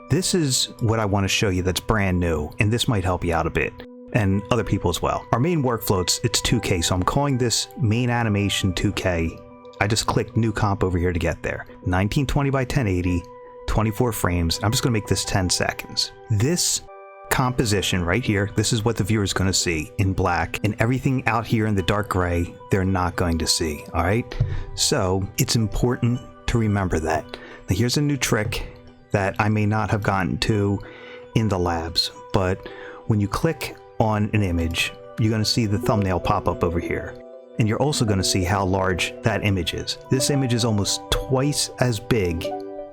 This is what I want to show you that's brand new, and this might help you out a bit, and other people as well. Our main workflow, it's 2K, so I'm calling this main animation 2K. I just clicked new comp over here to get there. 1920 by 1080, 24 frames. I'm just going to make this 10 seconds. This composition right here, this is what the viewer is going to see in black, and everything out here in the dark gray, they're not going to see, all right? So it's important to remember that. Now here's a new trick that I may not have gotten to in the labs, but when you click on an image, you're going to see the thumbnail pop up over here. And you're also going to see how large that image is. This image is almost twice as big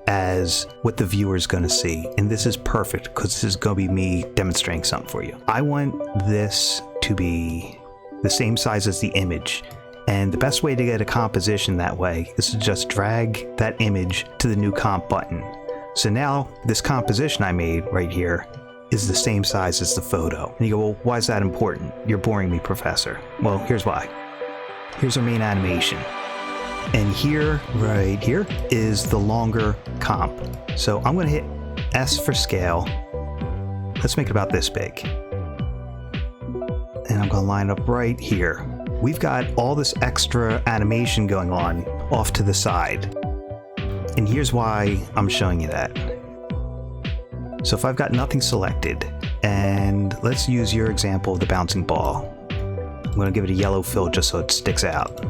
as what the viewer is going to see. And this is perfect because this is going to be me demonstrating something for you. I want this to be the same size as the image. And the best way to get a composition that way is to just drag that image to the new comp button. So now this composition I made right here is the same size as the photo. And you go, well, why is that important? You're boring me, Professor. Well, here's why. Here's our main animation. And here, right here, is the longer comp. So I'm going to hit S for scale. Let's make it about this big. And I'm going to line up right here. We've got all this extra animation going on off to the side. And here's why I'm showing you that. So if I've got nothing selected, and let's use your example of the bouncing ball. I'm going to give it a yellow fill just so it sticks out.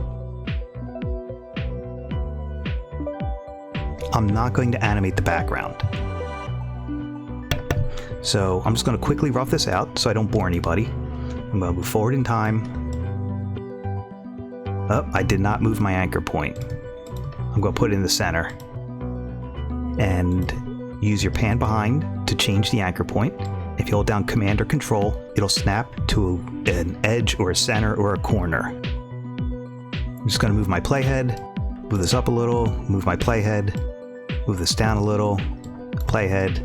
I'm not going to animate the background. So I'm just going to quickly rough this out so I don't bore anybody. I'm going to move forward in time. Oh, I did not move my anchor point. I'm going to put it in the center. And use your pan behind to change the anchor point. If you hold down Command or Control, it'll snap to an edge or a center or a corner. I'm just going to move my playhead, move this up a little, move my playhead, move this down a little, playhead,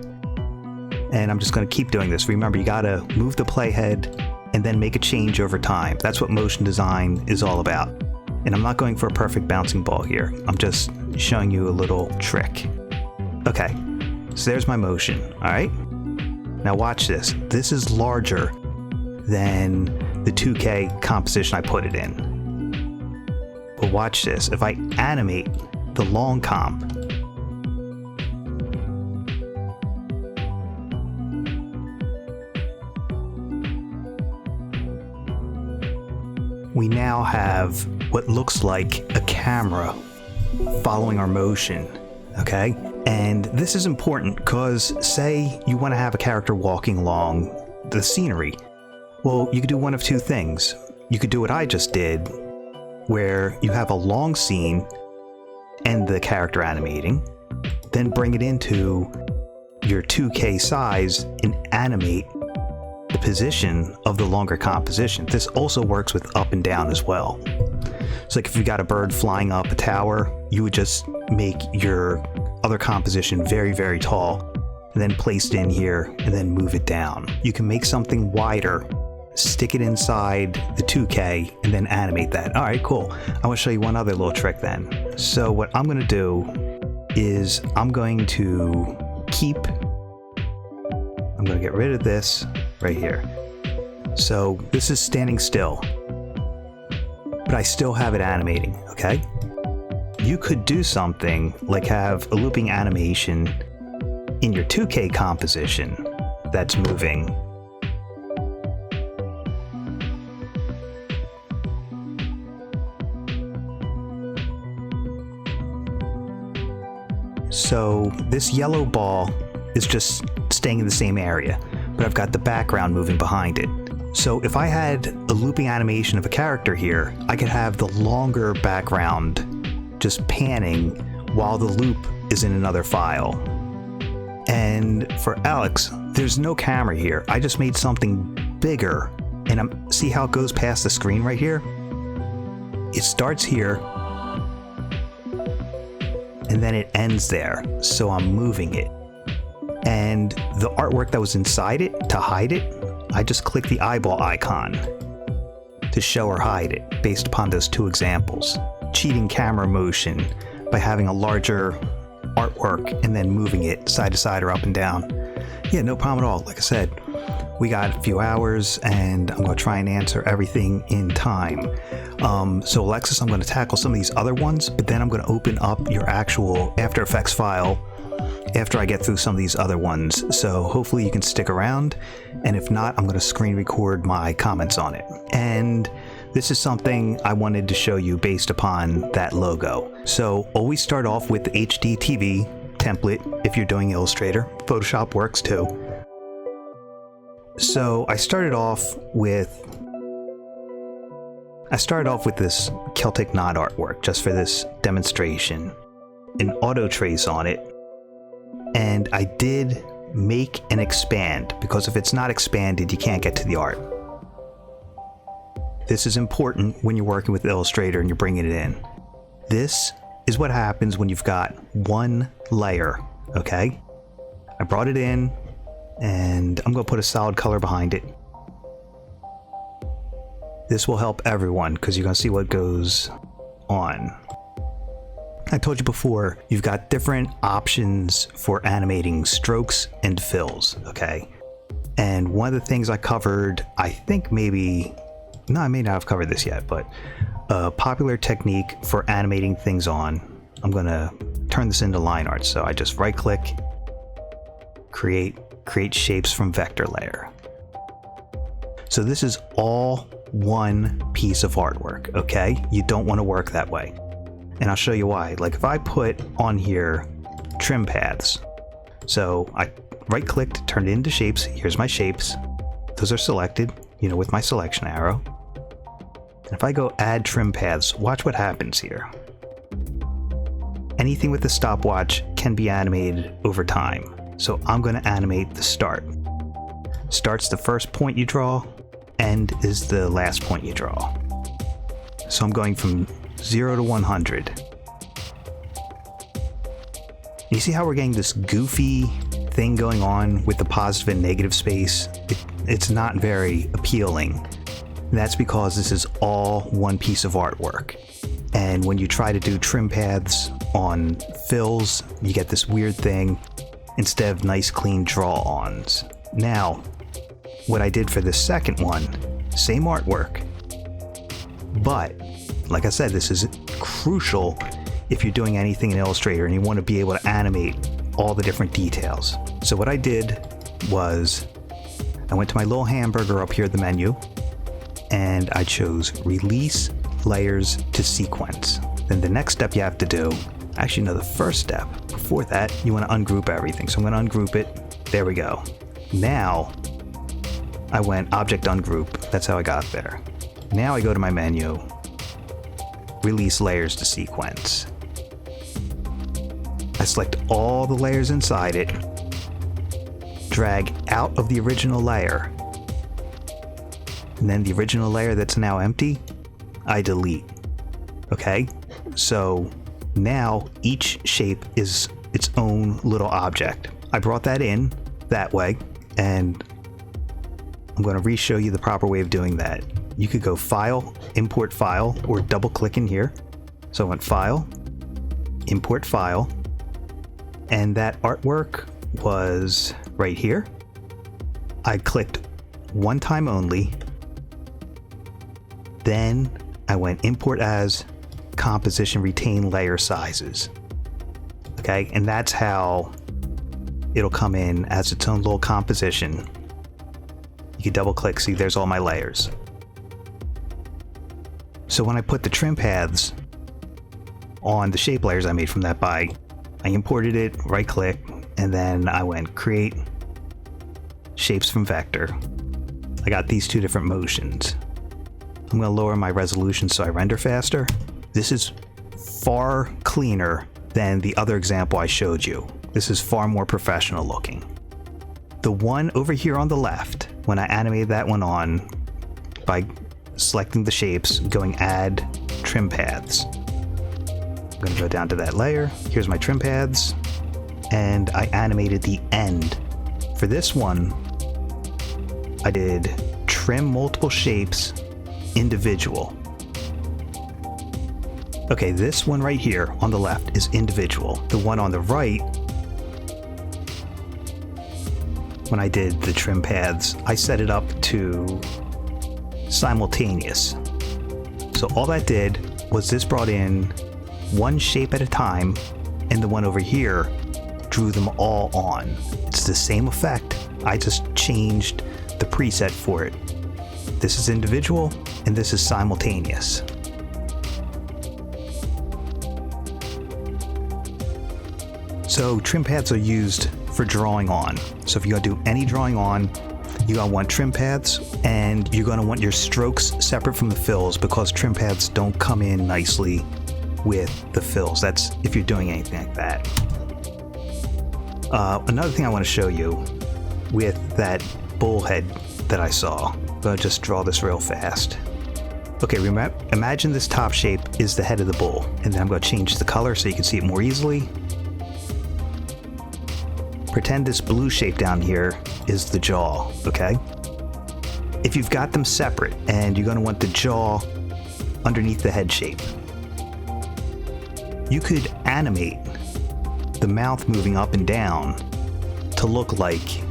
and I'm just going to keep doing this. Remember, you got to move the playhead and then make a change over time. That's what motion design is all about. And I'm not going for a perfect bouncing ball here. I'm just showing you a little trick. Okay, so there's my motion, all right? Now watch this. This is larger than the 2K composition I put it in. But watch this. If I animate the long comp, we now have what looks like a camera following our motion, okay? And this is important because say you want to have a character walking along the scenery. Well, you could do one of two things. You could do what I just did, where you have a long scene and the character animating, then bring it into your 2K size and animate the position of the longer composition. This also works with up and down as well. So like if you got a bird flying up a tower, you would just make your other composition very, very tall and then place it in here and then move it down. You can make something wider, stick it inside the 2K and then animate that. All right, cool. I want to show you one other little trick then. So what I'm going to do is I'm going to get rid of this right here. So this is standing still, but I still have it animating, okay? You could do something like have a looping animation in your 2K composition that's moving. So this yellow ball is just staying in the same area, but I've got the background moving behind it. So if I had a looping animation of a character here, I could have the longer background just panning while the loop is in another file. And for Alex, there's no camera here. I just made something bigger, and see how it goes past the screen right here? It starts here, and then it ends there, so I'm moving it. And the artwork that was inside it, to hide it, I just click the eyeball icon to show or hide it based upon those two examples. Cheating camera motion by having a larger artwork and then moving it side to side or up and down. Yeah, no problem at all. Like I said, we got a few hours and I'm going to try and answer everything in time. So Alexis, I'm going to tackle some of these other ones, but then I'm going to open up your actual After Effects file after I get through some of these other ones. So hopefully you can stick around, and if not, I'm going to screen record my comments on it. And this is something I wanted to show you based upon that logo. So always start off with the Hdtv template if you're doing Illustrator. Photoshop works too. So I started off with this Celtic knot artwork just for this demonstration, an auto trace on it, and I did make and expand, because if it's not expanded you can't get to the art. This is important when you're working with Illustrator and you're bringing it in. This is what happens when you've got one layer, okay? I brought it in and I'm going to put a solid color behind it. This will help everyone because you're going to see what goes on. I told you before, you've got different options for animating strokes and fills, okay? And one of the things I covered, I think maybe, no, I may not have covered this yet, but a popular technique for animating things on, I'm going to turn this into line art. So I just right click, create shapes from vector layer. So this is all one piece of artwork, okay? You don't want to work that way. And I'll show you why. Like if I put on here trim paths, so I right clicked, turned it into shapes. Here's my shapes. Those are selected, you know, with my selection arrow. And if I go add trim paths, watch what happens here. Anything with the stopwatch can be animated over time. So I'm going to animate the start. Start's the first point you draw, end is the last point you draw. So I'm going from 0 to 100. You see how we're getting this goofy thing going on with the positive and negative space? It's not very appealing. And that's because this is all one piece of artwork. And when you try to do trim paths on fills, you get this weird thing instead of nice clean draw-ons. Now, what I did for the second one, same artwork, but like I said, this is crucial if you're doing anything in Illustrator and you want to be able to animate all the different details. So what I did was I went to my little hamburger up here at the menu and I chose Release Layers to Sequence. Then the next step you have to do, actually no, the first step, before that, you want to ungroup everything. So I'm going to ungroup it. There we go. Now I went Object Ungroup. That's how I got there. Now I go to my menu, Release Layers to Sequence. I select all the layers inside it, drag out of the original layer, and then the original layer that's now empty, I delete. Okay? So now each shape is its own little object. I brought that in that way, and I'm going to re-show you the proper way of doing that. You could go File, Import File, or double click in here. So I went File, Import File, and that artwork was right here. I clicked one time only. Then I went Import As, Composition, Retain Layer Sizes. Okay, and that's how it'll come in as its own little composition. You can double click, see there's all my layers. So when I put the trim paths on the shape layers I made from that I imported it, right click, and then I went Create Shapes from Vector. I got these two different motions. I'm going to lower my resolution so I render faster. This is far cleaner than the other example I showed you. This is far more professional looking. The one over here on the left, when I animated that one on by selecting the shapes, going Add Trim Paths. I'm going to go down to that layer. Here's my trim paths, and I animated the end. For this one, I did trim multiple shapes individual. Okay, this one right here on the left is individual. The one on the right, when I did the trim paths, I set it up to simultaneous. So all that did was this brought in one shape at a time, and the one over here drew them all on. It's the same effect, I just changed the preset for it. This is individual, and this is simultaneous. So trim paths are used for drawing on. So if you're gonna do any drawing on, you're gonna want trim paths, and you're gonna want your strokes separate from the fills, because trim paths don't come in nicely with the fills. That's if you're doing anything like that. Another thing I want to show you with that bullhead that I saw. I'm gonna just draw this real fast. Okay, imagine this top shape is the head of the bull, and then I'm gonna change the color so you can see it more easily. Pretend this blue shape down here is the jaw, okay? If you've got them separate and you're gonna want the jaw underneath the head shape, you could animate the mouth moving up and down to look like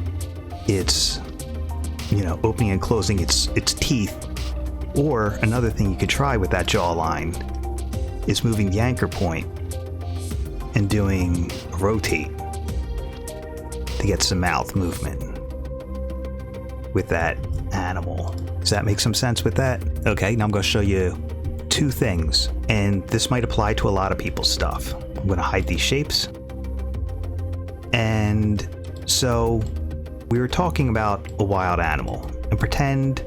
it's, you know, opening and closing its teeth. Or another thing you could try with that jawline is moving the anchor point and doing a rotate to get some mouth movement with that animal. Does that make some sense with that? Okay, now I'm going to show you two things, and this might apply to a lot of people's stuff. I'm going to hide these shapes. And so we were talking about a wild animal, and pretend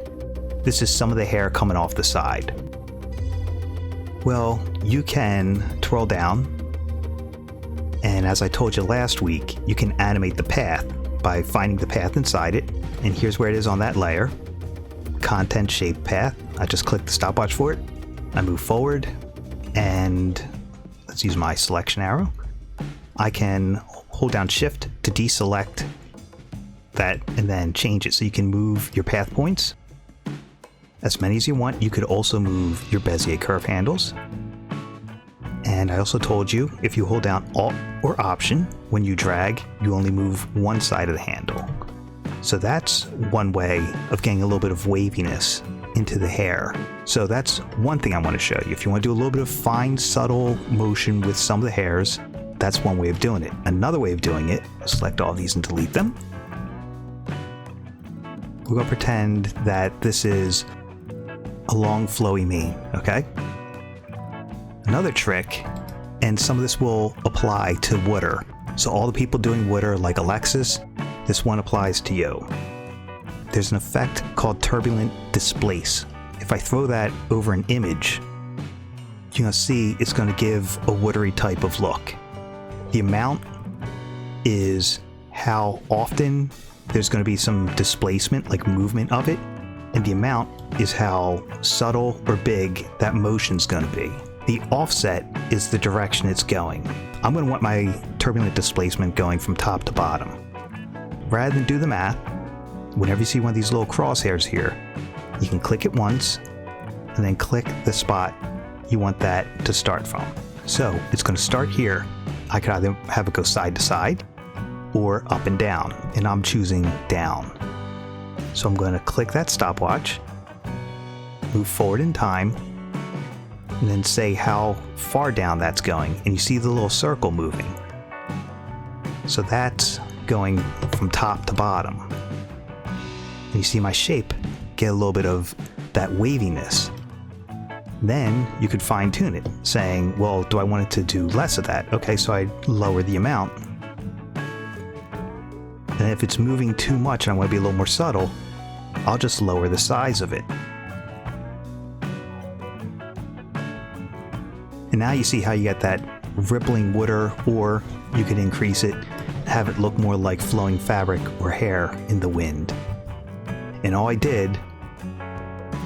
this is some of the hair coming off the side. Well, you can twirl down, and as I told you last week, you can animate the path by finding the path inside it, and here's where it is on that layer. Content shape path. I just click the stopwatch for it. I move forward, and let's use my selection arrow. I can hold down shift to deselect that and then change it so you can move your path points as many as you want. You could also move your Bezier curve handles. And I also told you, if you hold down Alt or Option, when you drag, you only move one side of the handle. So that's one way of getting a little bit of waviness into the hair. So that's one thing I want to show you. If you want to do a little bit of fine, subtle motion with some of the hairs, that's one way of doing it. Another way of doing it, select all these and delete them. We're going to pretend that this is a long flowy mane, okay? Another trick, and some of this will apply to water. So all the people doing water like Alexis, this one applies to you. There's an effect called Turbulent Displace. If I throw that over an image, you're gonna see it's gonna give a watery type of look. The amount is how often there's gonna be some displacement, like movement of it, and the amount is how subtle or big that motion's gonna be. The offset is the direction it's going. I'm going to want my turbulent displacement going from top to bottom. Rather than do the math, whenever you see one of these little crosshairs here, you can click it once and then click the spot you want that to start from. So it's going to start here. I could either have it go side to side or up and down, and I'm choosing down. So I'm going to click that stopwatch, move forward in time, and then say how far down that's going, and you see the little circle moving. So that's going from top to bottom. And you see my shape get a little bit of that waviness. Then you could fine tune it, saying, well, do I want it to do less of that? Okay, so I lower the amount. And if it's moving too much and I want to be a little more subtle, I'll just lower the size of it. And now you see how you get that rippling water, or you could increase it, have it look more like flowing fabric or hair in the wind. And all I did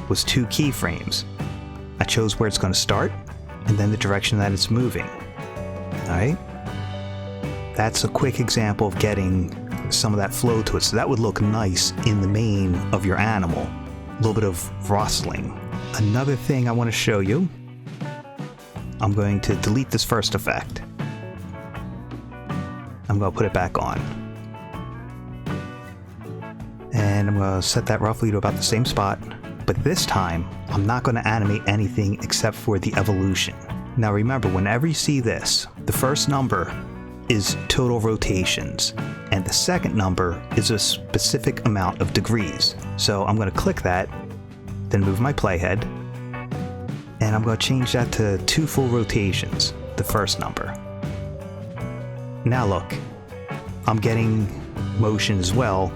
was 2 keyframes. I chose where it's going to start and then the direction that it's moving. Alright? That's a quick example of getting some of that flow to it. So that would look nice in the mane of your animal. A little bit of rustling. Another thing I want to show you I'm going to delete this first effect. I'm going to put it back on. And I'm going to set that roughly to about the same spot. But this time, I'm not going to animate anything except for the evolution. Now remember, whenever you see this, the first number is total rotations, and the second number is a specific amount of degrees. So I'm going to click that, then move my playhead, and I'm going to change that to 2 full rotations, the first number. Now look, I'm getting motion as well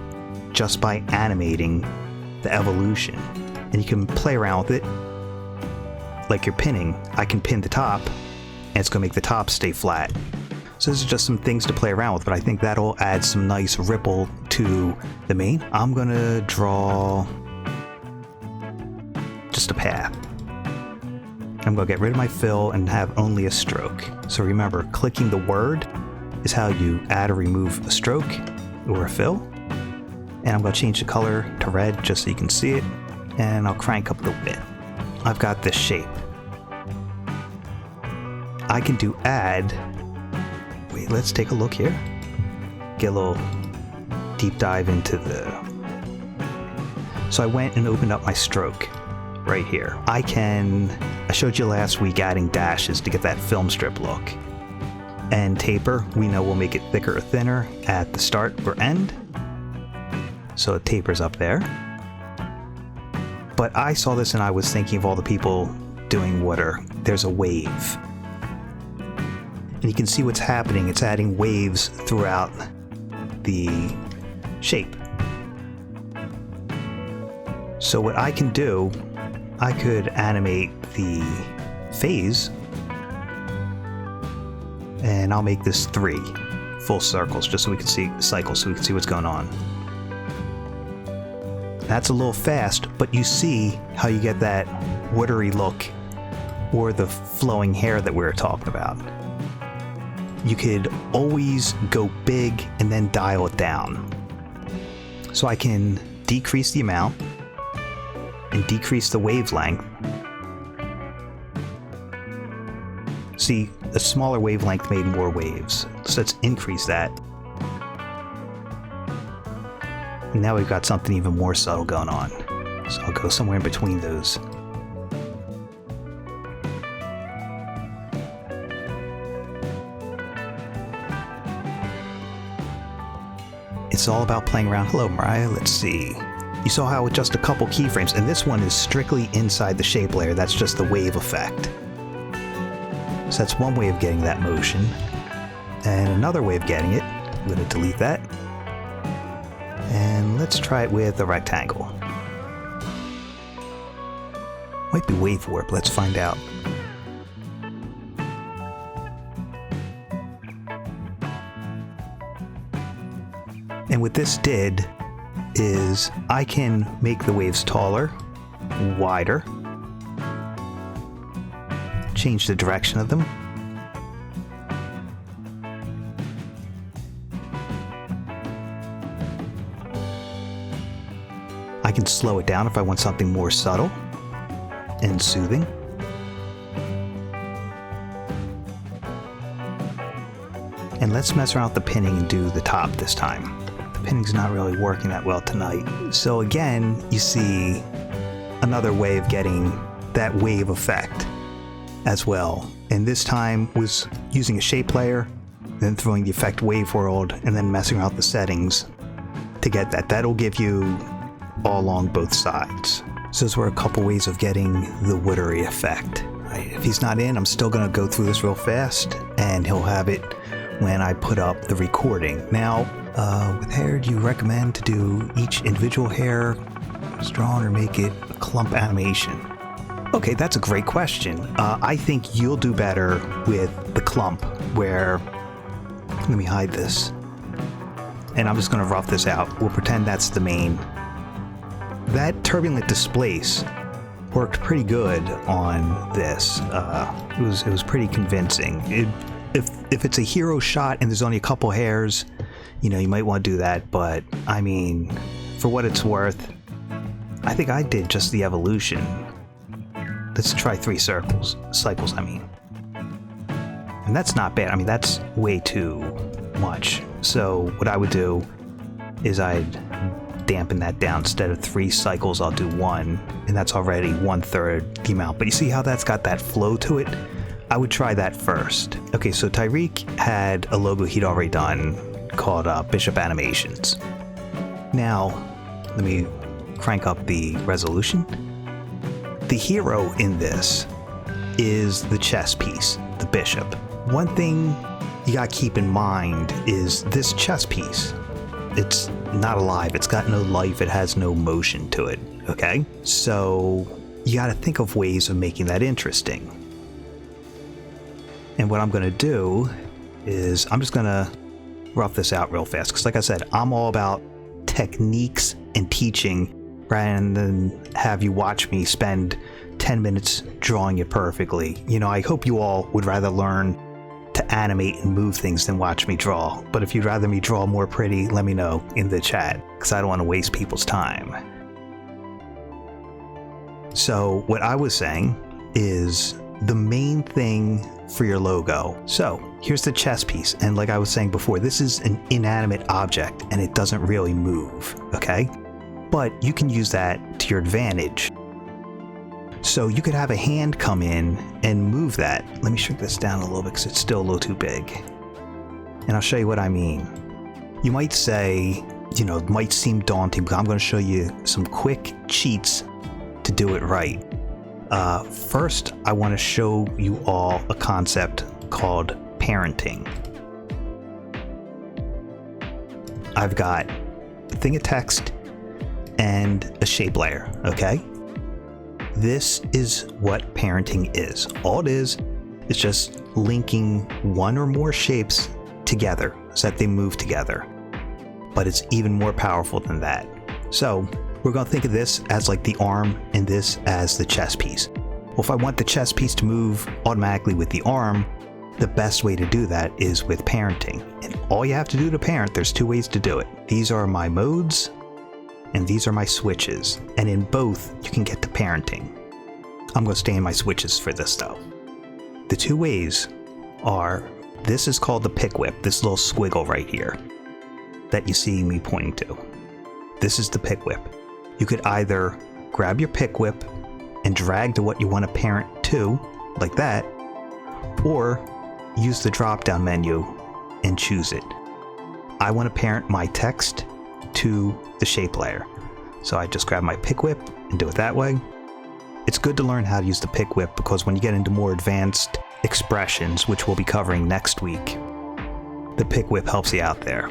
just by animating the evolution. And you can play around with it like you're pinning. I can pin the top, and it's going to make the top stay flat. So this is just some things to play around with, but I think that'll add some nice ripple to the main. I'm going to draw just a path. I'm going to get rid of my fill and have only a stroke. So remember, clicking the word is how you add or remove a stroke or a fill. And I'm going to change the color to red just so you can see it. And I'll crank up the width. I've got this shape. I can do add. Wait, let's take a look here. Get a little deep dive into the... So I went and opened up my stroke right here. I showed you last week adding dashes to get that film strip look. And taper, we know we'll make it thicker or thinner at the start or end. So it tapers up there. But I saw this and I was thinking of all the people doing water. There's a wave. And you can see what's happening. It's adding waves throughout the shape. So what I can do, I could animate the phase. And I'll make this 3 full circles just so we can see cycles, so we can see what's going on. That's a little fast, but you see how you get that watery look or the flowing hair that we were talking about. You could always go big and then dial it down. So I can decrease the amount and decrease the wavelength. See, a smaller wavelength made more waves. So let's increase that. And now we've got something even more subtle going on. So I'll go somewhere in between those. It's all about playing around. Hello, Mariah. Let's see. You saw how with just a couple keyframes, and this one is strictly inside the shape layer. That's just the wave effect. So that's one way of getting that motion. And another way of getting it, I'm going to delete that. And let's try it with a rectangle. Might be wave warp, let's find out. And what this did is I can make the waves taller, wider, change the direction of them. I can slow it down if I want something more subtle and soothing. And let's mess around with the pinning and do the top this time. The pinning's not really working that well tonight. So again, you see another way of getting that wave effect as well. And this time was using a shape layer, then throwing the effect wave world, and then messing around with the settings to get that. That'll give you all along both sides. So those were a couple ways of getting the watery effect. If he's not in, I'm still going to go through this real fast, and he'll have it when I put up the recording. Now, with hair, do you recommend to do each individual hair drawn or make it a clump animation? Okay, that's a great question. I think you'll do better with the clump, where, let me hide this, and I'm just going to rough this out. We'll pretend that's the main. That Turbulent Displace worked pretty good on this. It was pretty convincing. If it's a hero shot and there's only a couple hairs, you know, you might want to do that. But I mean, for what it's worth, I think I did just the evolution. Let's try 3 cycles. I mean, And that's not bad. I mean, that's way too much. So what I would do is I'd dampen that down. Instead of 3 cycles, I'll do 1, and that's already 1/3 the amount. But you see how that's got that flow to it? I would try that first. Okay, so Tyreek had a logo he'd already done called Bishop Animations. Now, let me crank up the resolution. The hero in this is the chess piece, the bishop. One thing you gotta keep in mind is this chess piece. It's not alive, it's got no life, it has no motion to it, okay? So you gotta think of ways of making that interesting. And what I'm gonna do is I'm just gonna rough this out real fast, because like I said, I'm all about techniques and teaching rather than have you watch me spend 10 minutes drawing it perfectly. You know, I hope you all would rather learn to animate and move things than watch me draw. But if you'd rather me draw more pretty, let me know in the chat, because I don't want to waste people's time. So what I was saying is the main thing for your logo. So here's the chess piece. And like I was saying before, this is an inanimate object and it doesn't really move, okay? But you can use that to your advantage. So you could have a hand come in and move that. Let me shrink this down a little bit because it's still a little too big. And I'll show you what I mean. You might say, you know, it might seem daunting, but I'm going to show you some quick cheats to do it right. First, I want to show you all a concept called parenting. I've got a thing of text and a shape layer, okay? This is what parenting is. All it is just linking one or more shapes together so that they move together. But it's even more powerful than that. So we're going to think of this as like the arm and this as the chess piece. Well, if I want the chess piece to move automatically with the arm, the best way to do that is with parenting. And all you have to do to parent, there's 2 ways to do it. These are my modes and these are my switches. And in both, you can get to parenting. I'm going to stay in my switches for this though. The 2 ways are, this is called the pick whip, this little squiggle right here that you see me pointing to. This is the pick whip. You could either grab your pick whip and drag to what you want to parent to, like that, or use the drop-down menu and choose it. I want to parent my text to the shape layer. So I just grab my pick whip and do it that way. It's good to learn how to use the pick whip because when you get into more advanced expressions, which we'll be covering next week, the pick whip helps you out there.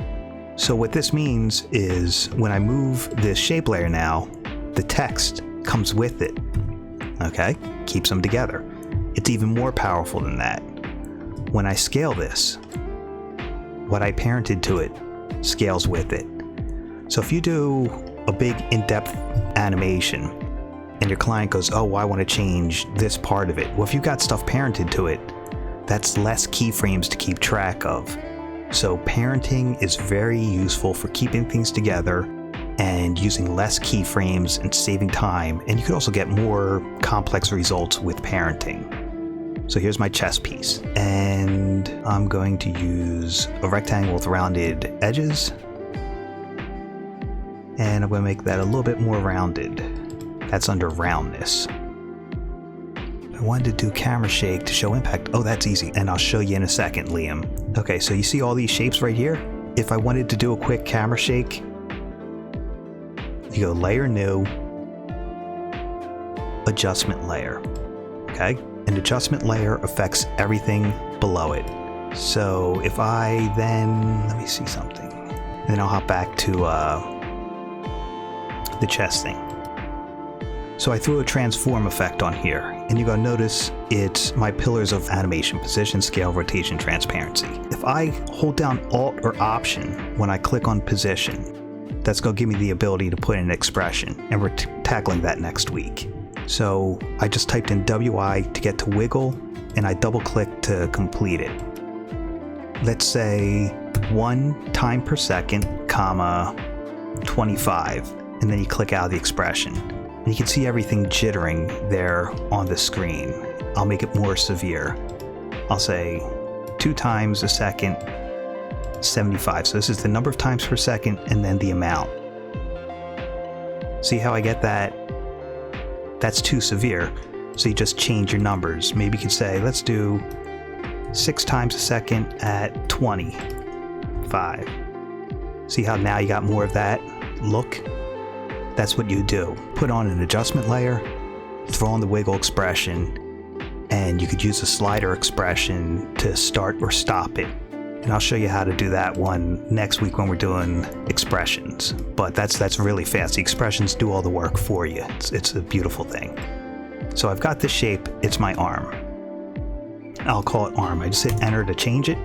So what this means is when I move this shape layer now, the text comes with it, okay? Keeps them together. It's even more powerful than that. When I scale this, what I parented to it scales with it. So if you do a big in-depth animation and your client goes, oh, I want to change this part of it. Well, if you've got stuff parented to it, that's less keyframes to keep track of. So parenting is very useful for keeping things together and using less keyframes and saving time. And you could also get more complex results with parenting. So here's my chess piece. And I'm going to use a rectangle with rounded edges. And I'm going to make that a little bit more rounded. That's under roundness. I wanted to do camera shake to show impact. Oh, that's easy. And I'll show you in a second, Liam. Okay, so you see all these shapes right here? If I wanted to do a quick camera shake, you go layer new, adjustment layer, okay? An adjustment layer affects everything below it. So if I then, let me see something. And then I'll hop back to the chest thing. So I threw a transform effect on here, and you're gonna notice it's my pillars of animation: position, scale, rotation, transparency. If I hold down Alt or Option when I click on position, that's gonna give me the ability to put in an expression, and we're tackling that next week. So I just typed in WI to get to wiggle, and I double click to complete it. Let's say 1 time per second, comma, 25, and then you click out of the expression. And you can see everything jittering there on the screen. I'll make it more severe. I'll say 2 times a second, 75. So this is the number of times per second and then the amount. See how I get that? That's too severe. So you just change your numbers. Maybe you could say, let's do 6 times a second at 25. See how now you got more of that look? That's what you do. Put on an adjustment layer, throw on the wiggle expression, and you could use a slider expression to start or stop it. And I'll show you how to do that one next week when we're doing expressions. But that's really fast. The expressions do all the work for you. It's a beautiful thing. So I've got this shape. It's my arm. I'll call it arm. I just hit enter to change it.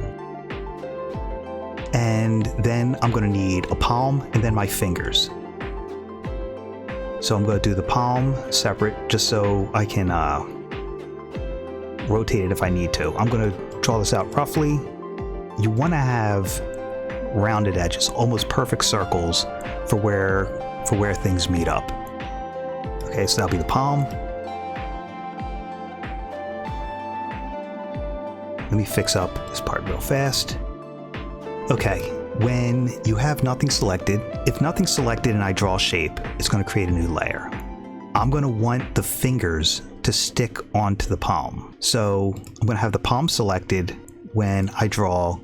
And then I'm going to need a palm and then my fingers. So I'm going to do the palm separate just so I can rotate it if I need to. I'm going to draw this out roughly. You want to have rounded edges, almost perfect circles for where things meet up. Okay, so that'll be the palm. Let me fix up this part real fast. Okay, when you have nothing selected, if nothing's selected and I draw a shape, it's going to create a new layer. I'm going to want the fingers to stick onto the palm. So I'm going to have the palm selected when I draw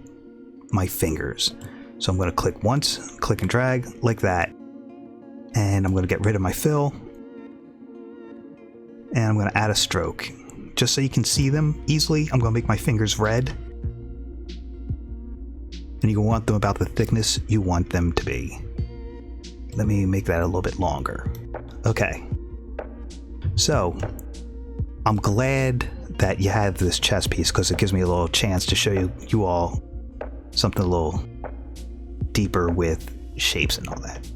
my fingers. So I'm going to click once, click and drag like that. And I'm going to get rid of my fill. And I'm going to add a stroke. Just so you can see them easily, I'm going to make my fingers red. And you want them about the thickness you want them to be. Let me make that a little bit longer. Okay. So, I'm glad that you have this chess piece because it gives me a little chance to show you all something a little deeper with shapes and all that.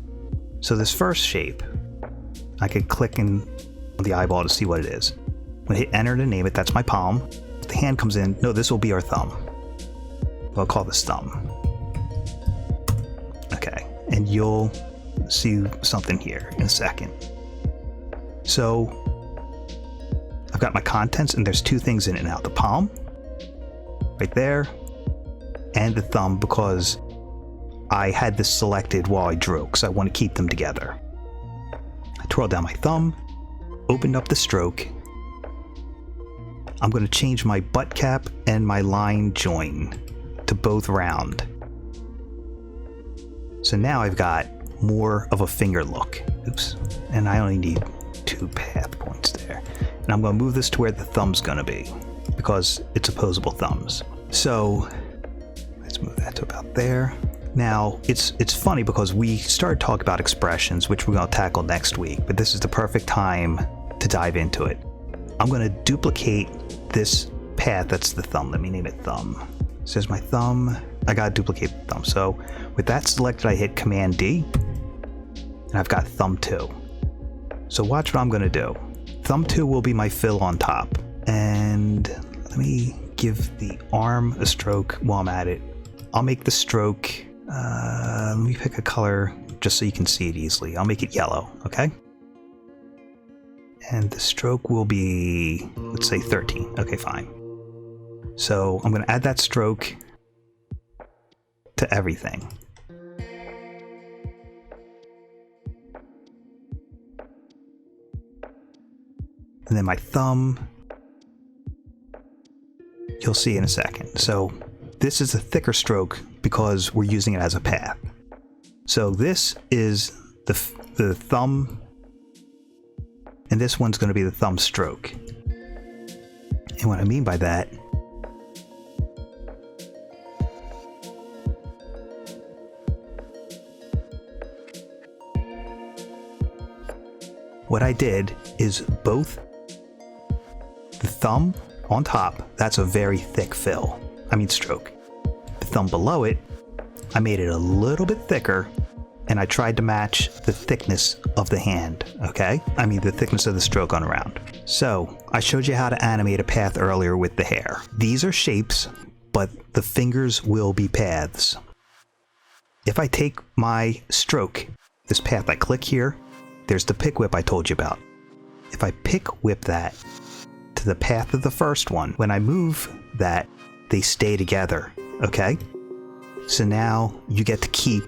So this first shape, I could click on the eyeball to see what it is. I'm going to hit enter to name it. That's my palm. The hand comes in. No, this will be our thumb. I'll call this thumb. Okay, and you'll see something here in a second. So I've got my contents and there's 2 things in it now. The palm, right there, and the thumb because I had this selected while I drew because I want to keep them together. I twirled down my thumb, opened up the stroke. I'm going to change my butt cap and my line join to both round. So now I've got more of a finger look. Oops. And I only need 2 path points there. And I'm going to move this to where the thumb's going to be because it's opposable thumbs. So let's move that to about there. Now it's funny because we started talking about expressions, which we're going to tackle next week, but this is the perfect time to dive into it. I'm going to duplicate this path. That's the thumb. Let me name it thumb. So there's my thumb. I got to duplicate the thumb. So with that selected, I hit Command D and I've got thumb 2. So watch what I'm going to do. Thumb 2 will be my fill on top. And let me give the arm a stroke while I'm at it. I'll make the stroke, let me pick a color just so you can see it easily. I'll make it yellow, okay? And the stroke will be, let's say 13. Okay, fine. So I'm going to add that stroke to everything. And then my thumb, you'll see in a second. So this is a thicker stroke because we're using it as a path. So this is the thumb, and this one's going to be the thumb stroke. And what I mean by that, what I did is both the thumb on top, that's a very thick fill. I mean stroke. The thumb below it, I made it a little bit thicker and I tried to match the thickness of the hand, okay? I mean the thickness of the stroke on around. So I showed you how to animate a path earlier with the hair. These are shapes, but the fingers will be paths. If I take my stroke, this path, I click here, there's the pick whip I told you about. If I pick whip that to the path of the first one, when I move that, they stay together, okay? So now you get to keep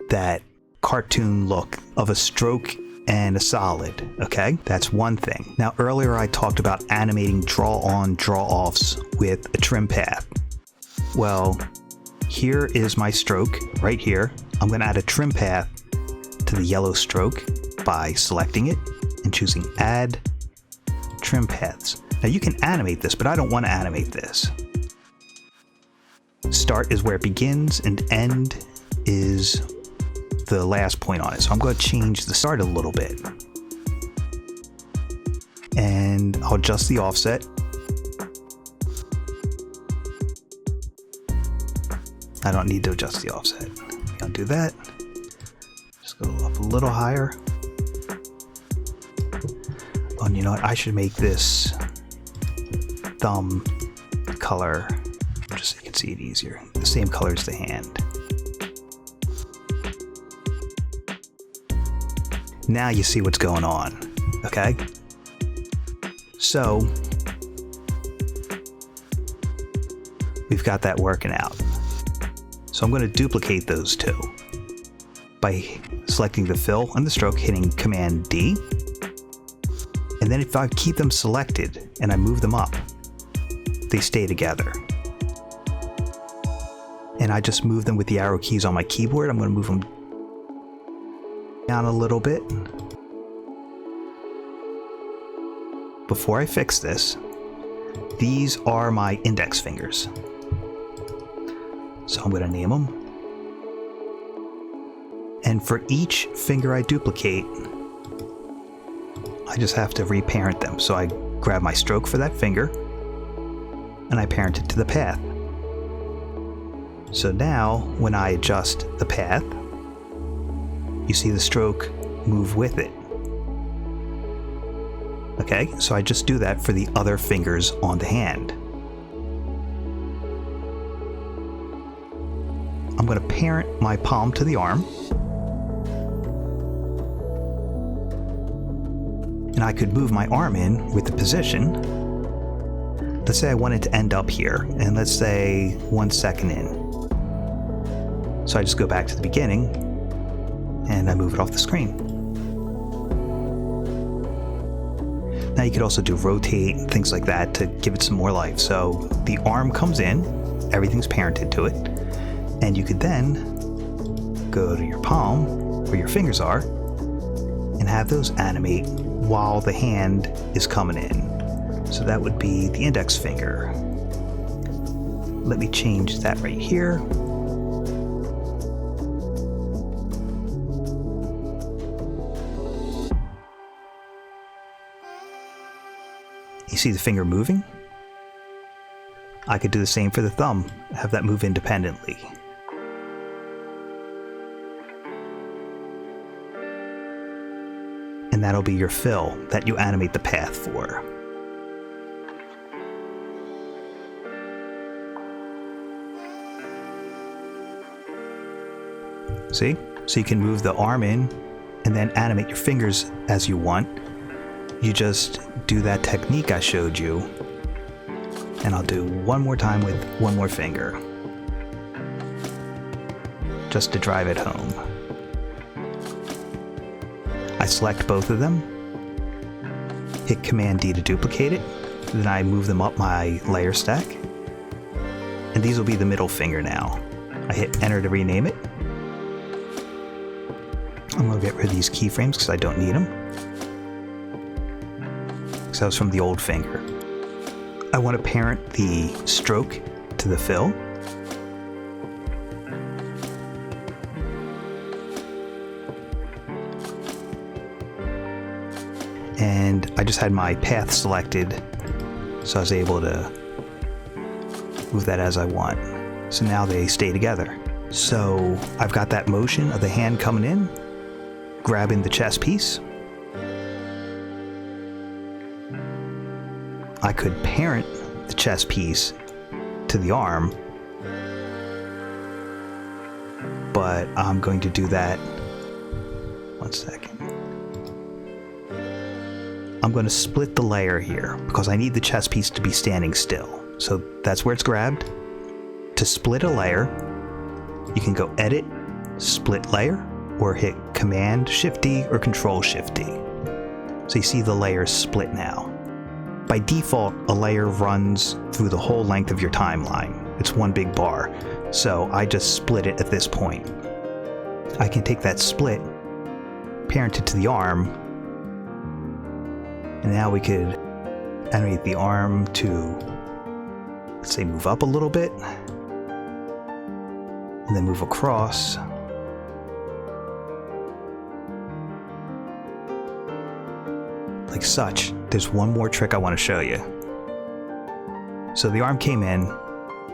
that cartoon look of a stroke and a solid, okay? That's one thing. Now earlier I talked about animating draw-on, draw-offs with a trim path. Well, here is my stroke right here. I'm going to add a trim path to the yellow stroke by selecting it and choosing Add Trim Paths. Now you can animate this, but I don't want to animate this. Start is where it begins and end is the last point on it. So I'm going to change the start a little bit. And I'll adjust the offset. I don't need to adjust the offset. I'll do that. Just go up a little higher. Oh, and you know what? I should make this thumb color, just so you can see it easier. The same color as the hand. Now you see what's going on, okay? So, we've got that working out. So I'm going to duplicate those two by selecting the fill and the stroke, hitting Command D. And then if I keep them selected and I move them up, they stay together. And I just move them with the arrow keys on my keyboard. I'm going to move them down a little bit. Before I fix this, these are my index fingers. So I'm going to name them. And for each finger I duplicate, I just have to reparent them. So I grab my stroke for that finger and I parent it to the path. So now when I adjust the path, you see the stroke move with it. Okay, so I just do that for the other fingers on the hand. I'm going to parent my palm to the arm. And I could move my arm in with the position. Let's say I wanted to end up here, and let's say 1 second in. So I just go back to the beginning, and I move it off the screen. Now you could also do rotate and things like that to give it some more life. So the arm comes in, everything's parented to it, and you could then go to your palm, where your fingers are, and have those animate while the hand is coming in. So that would be the index finger. Let me change that right here. You see the finger moving? I could do the same for the thumb, have that move independently. And that'll be your fill that you animate the path for. See? So you can move the arm in and then animate your fingers as you want. You just do that technique I showed you, and I'll do one more time with one more finger, just to drive it home. I select both of them, hit Command D to duplicate it, then I move them up my layer stack, and these will be the middle finger now. I hit Enter to rename it. I'm going to get rid of these keyframes because I don't need them. Because that was from the old finger. I want to parent the stroke to the fill. And I just had my path selected, so I was able to move that as I want. So now they stay together. So I've got that motion of the hand coming in, grabbing the chess piece. I could parent the chess piece to the arm, but I'm going to do that. 1 second. I'm going to split the layer here because I need the chess piece to be standing still. So that's where it's grabbed. To split a layer, you can go Edit, Split Layer, or hit Command-Shift-D or Control-Shift-D. So you see the layers split now. By default, a layer runs through the whole length of your timeline. It's one big bar. So I just split it at this point. I can take that split, parent it to the arm, and now we could animate the arm to, let's say, move up a little bit, and then move across. Like such. There's one more trick I want to show you. So the arm came in,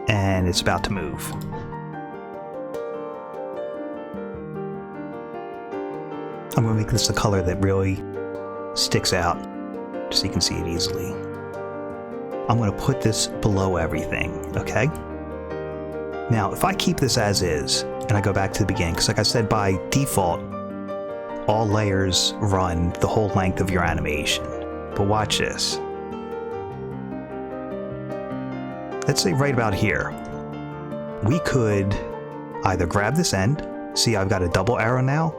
and it's about to move. I'm going to make this a color that really sticks out, so you can see it easily. I'm going to put this below everything, okay? Now, if I keep this as is, and I go back to the beginning, because like I said, by default, all layers run the whole length of your animation. But watch this. Let's say right about here. We could either grab this end, see I've got a double arrow now.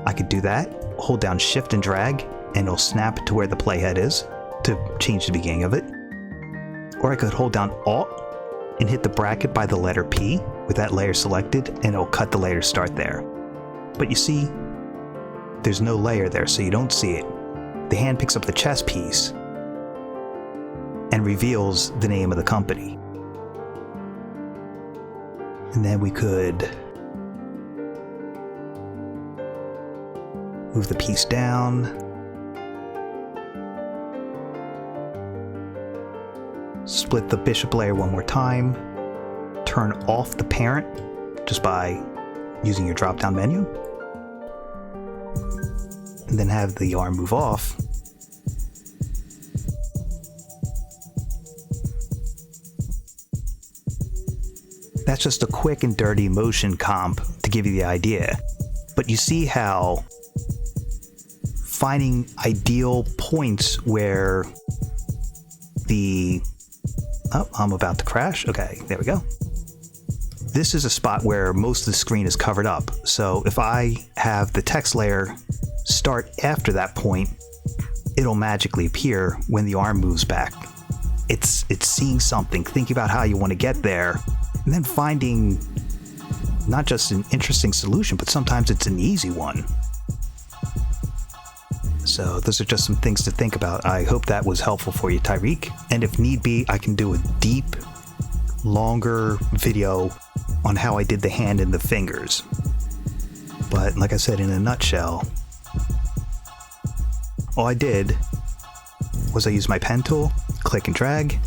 I could do that, hold down Shift and drag, and it'll snap to where the playhead is to change the beginning of it. Or I could hold down Alt and hit the bracket by the letter P with that layer selected, and it'll cut the layer start there. But you see, there's no layer there, so you don't see it. The hand picks up the chess piece and reveals the name of the company. And then we could move the piece down. Split the bishop layer one more time. Turn off the parent just by using your drop-down menu. And then have the arm move off. That's just a quick and dirty motion comp to give you the idea. But you see how finding ideal points where the... Oh, I'm about to crash. Okay, there we go. This is a spot where most of the screen is covered up. So if I have the text layer start after that point, it'll magically appear when the arm moves back. It's seeing something, thinking about how you want to get there, and then finding not just an interesting solution, but sometimes it's an easy one. So those are just some things to think about. I hope that was helpful for you, Tyreek. And if need be, I can do a deep, longer video on how I did the hand and the fingers. But like I said, in a nutshell, all I did was I used my pen tool, click and drag,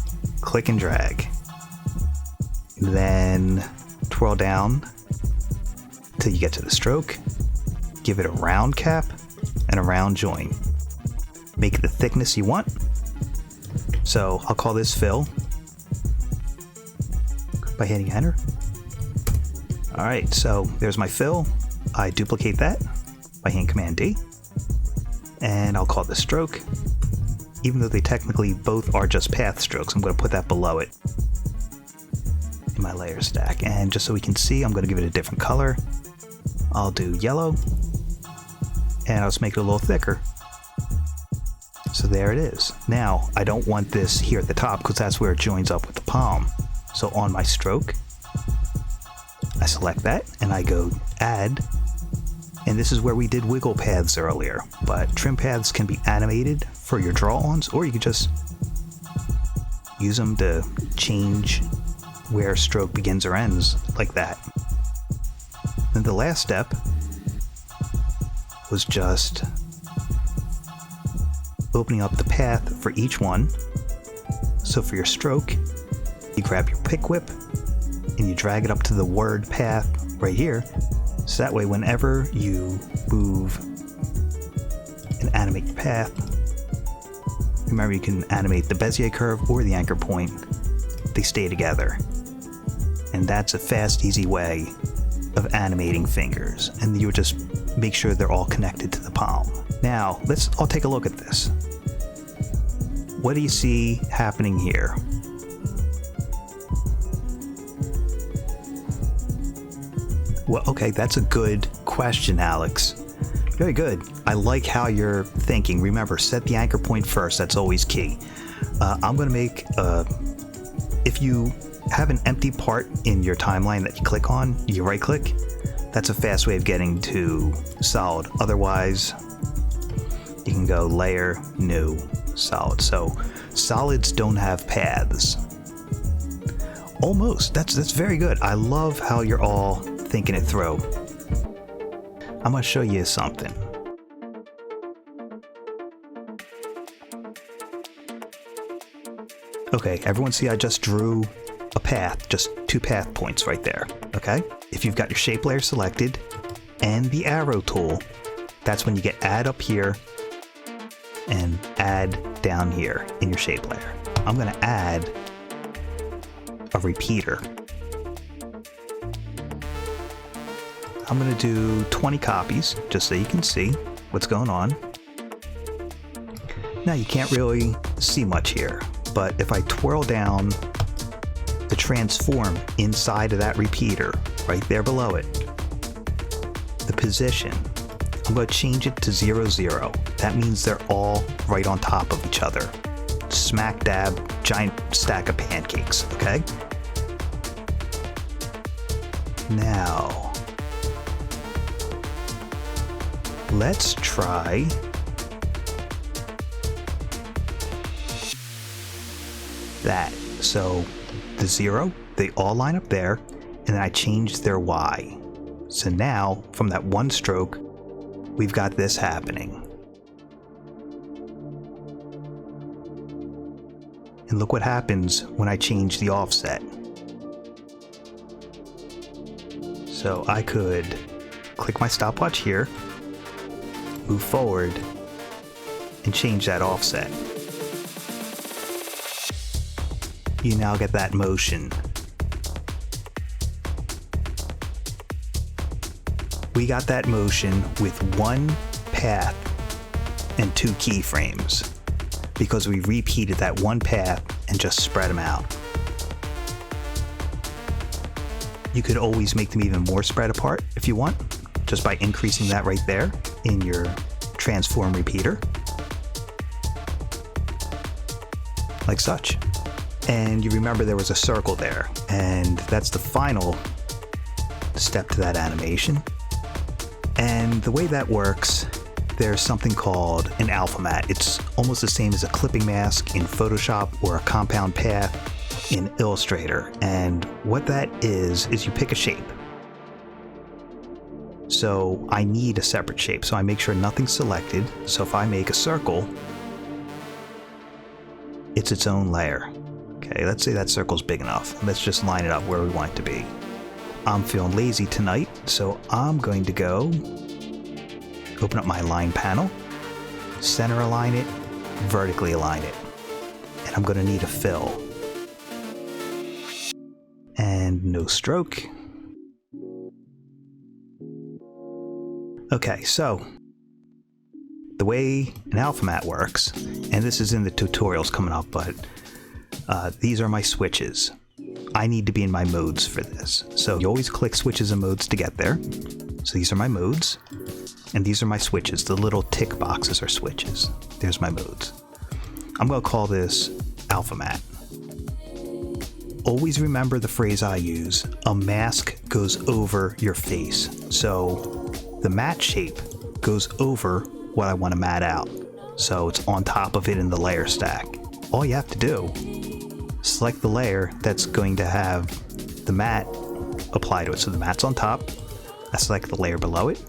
then twirl down till you get to the stroke, give it a round cap and a round join. Make the thickness you want. So I'll call this fill by hitting enter. Alright, so there's my fill. I duplicate that by hitting Command D. And I'll call this stroke. Even though they technically both are just path strokes, I'm going to put that below it in my layer stack. And just so we can see, I'm going to give it a different color. I'll do yellow. And I'll just make it a little thicker. So there it is. Now, I don't want this here at the top because that's where it joins up with the palm. So on my stroke, I select that and I go add. And this is where we did wiggle paths earlier. But trim paths can be animated for your draw-ons, or you could just use them to change where stroke begins or ends, like that. Then the last step was just opening up the path for each one. So for your stroke, you grab your pick whip and you drag it up to the word path right here. So that way, whenever you move and animate the path, remember you can animate the Bezier curve or the anchor point. They stay together. And that's a fast, easy way of animating fingers. And you would just make sure they're all connected to the palm. Now, let's all take a look at this. What do you see happening here? Well, okay, that's a good question, Alex. Very good. I like how you're thinking. Remember, set the anchor point first. That's always key. I'm going to make, if you have an empty part in your timeline that you click on, you right click. That's a fast way of getting to solid. Otherwise, you can go layer, new, solid. So solids don't have paths. Almost. That's very good. I love how you're all thinking it through. I'm going to show you something. Okay, everyone see I just drew a path, just 2 path points right there, okay? If you've got your shape layer selected and the arrow tool, that's when you get add up here and add down here in your shape layer. I'm going to add a repeater. I'm going to do 20 copies just so you can see what's going on. Now you can't really see much here, but if I twirl down the transform inside of that repeater, right there below it, the position, I'm going to change it to 0, 0. That means they're all right on top of each other. Smack dab, giant stack of pancakes, okay? Now, let's try that. So the 0, they all line up there, and then I changed their Y. So now, from that one stroke, we've got this happening. And look what happens when I change the offset. So I could click my stopwatch here, move forward, and change that offset. You now get that motion. We got that motion with 1 path and 2 keyframes because we repeated that 1 path and just spread them out. You could always make them even more spread apart if you want, just by increasing that right there in your transform repeater, like such. And you remember there was a circle there, and that's the final step to that animation. And the way that works, there's something called an alpha matte. It's almost the same as a clipping mask in Photoshop or a compound path in Illustrator. And what that is you pick a shape. So I need a separate shape, so I make sure nothing's selected. So if I make a circle, it's its own layer. Okay, let's say that circle's big enough. Let's just line it up where we want it to be. I'm feeling lazy tonight, so I'm going to go open up my line panel, center align it, vertically align it. And I'm going to need a fill. And no stroke. Okay, so the way an alpha matte works, and this is in the tutorials coming up, but these are my switches. I need to be in my modes for this. So you always click switches and modes to get there. So these are my modes, and these are my switches. The little tick boxes are switches. There's my modes. I'm going to call this alpha matte. Always remember the phrase I use, a mask goes over your face. So the matte shape goes over what I want to matte out. So it's on top of it in the layer stack. All you have to do, select the layer that's going to have the matte apply to it. So the matte's on top. I select the layer below it.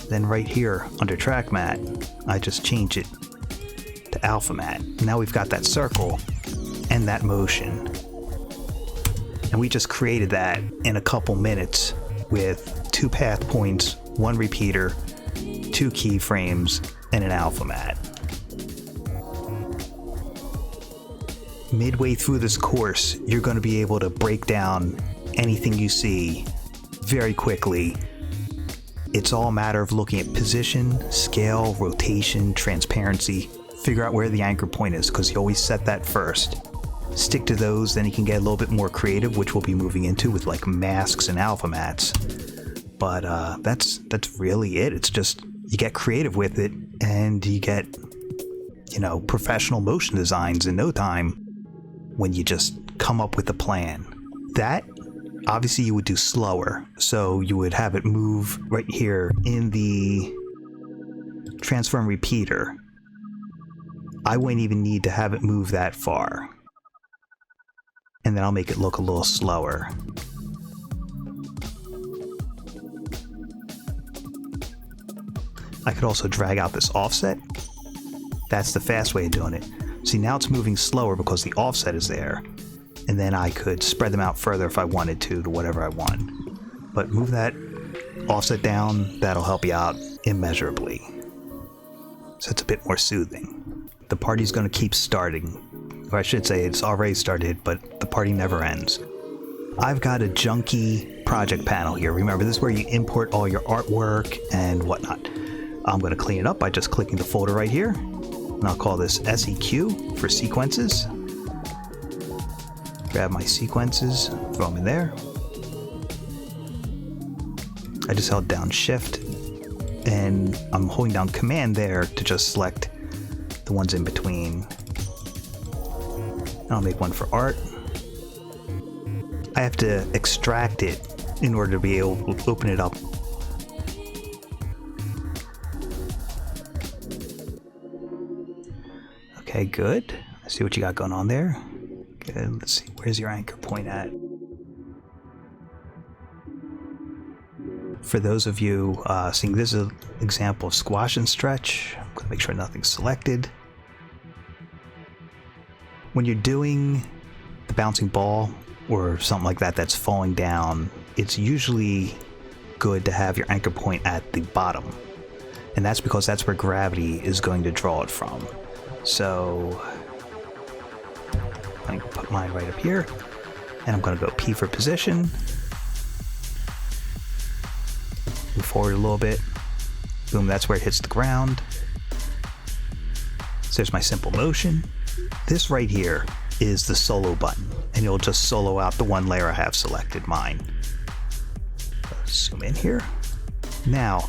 Then right here under track matte, I just change it to alpha matte. Now we've got that circle and that motion. And we just created that in a couple minutes with 2 path points, 1 repeater, 2 keyframes, and an alpha matte. Midway through this course, you're going to be able to break down anything you see very quickly. It's all a matter of looking at position, scale, rotation, transparency, figure out where the anchor point is, because you always set that first. Stick to those, then you can get a little bit more creative, which we'll be moving into with like masks and alpha mattes. But that's really it. It's just, you get creative with it and you get, you know, professional motion designs in no time when you just come up with a plan. That obviously you would do slower, so you would have it move right here in the transform repeater. I wouldn't even need to have it move that far. And then I'll make it look a little slower. I could also drag out this offset. That's the fast way of doing it. See, now it's moving slower because the offset is there. And then I could spread them out further if I wanted to whatever I want. But move that offset down, that'll help you out immeasurably. So it's a bit more soothing. The party's going to keep starting. Or I should say it's already started, but the party never ends. I've got a junky project panel here. Remember, this is where you import all your artwork and whatnot. I'm going to clean it up by just clicking the folder right here. And I'll call this SEQ for sequences. Grab my sequences, throw them in there. I just held down Shift, and I'm holding down Command there to just select the ones in between. And I'll make one for art. I have to extract it in order to be able to open it up. Okay, good. Let's see what you got going on there. Good. Let's see, where's your anchor point at? For those of you seeing this is an example of squash and stretch, I'm going to make sure nothing's selected. When you're doing the bouncing ball or something like that that's falling down, it's usually good to have your anchor point at the bottom. And that's because that's where gravity is going to draw it from. So I'm going to put mine right up here, and I'm going to go P for position. Move forward a little bit. Boom, that's where it hits the ground. So there's my simple motion. This right here is the solo button, and it'll just solo out the one layer I have selected, mine. Zoom in here. Now,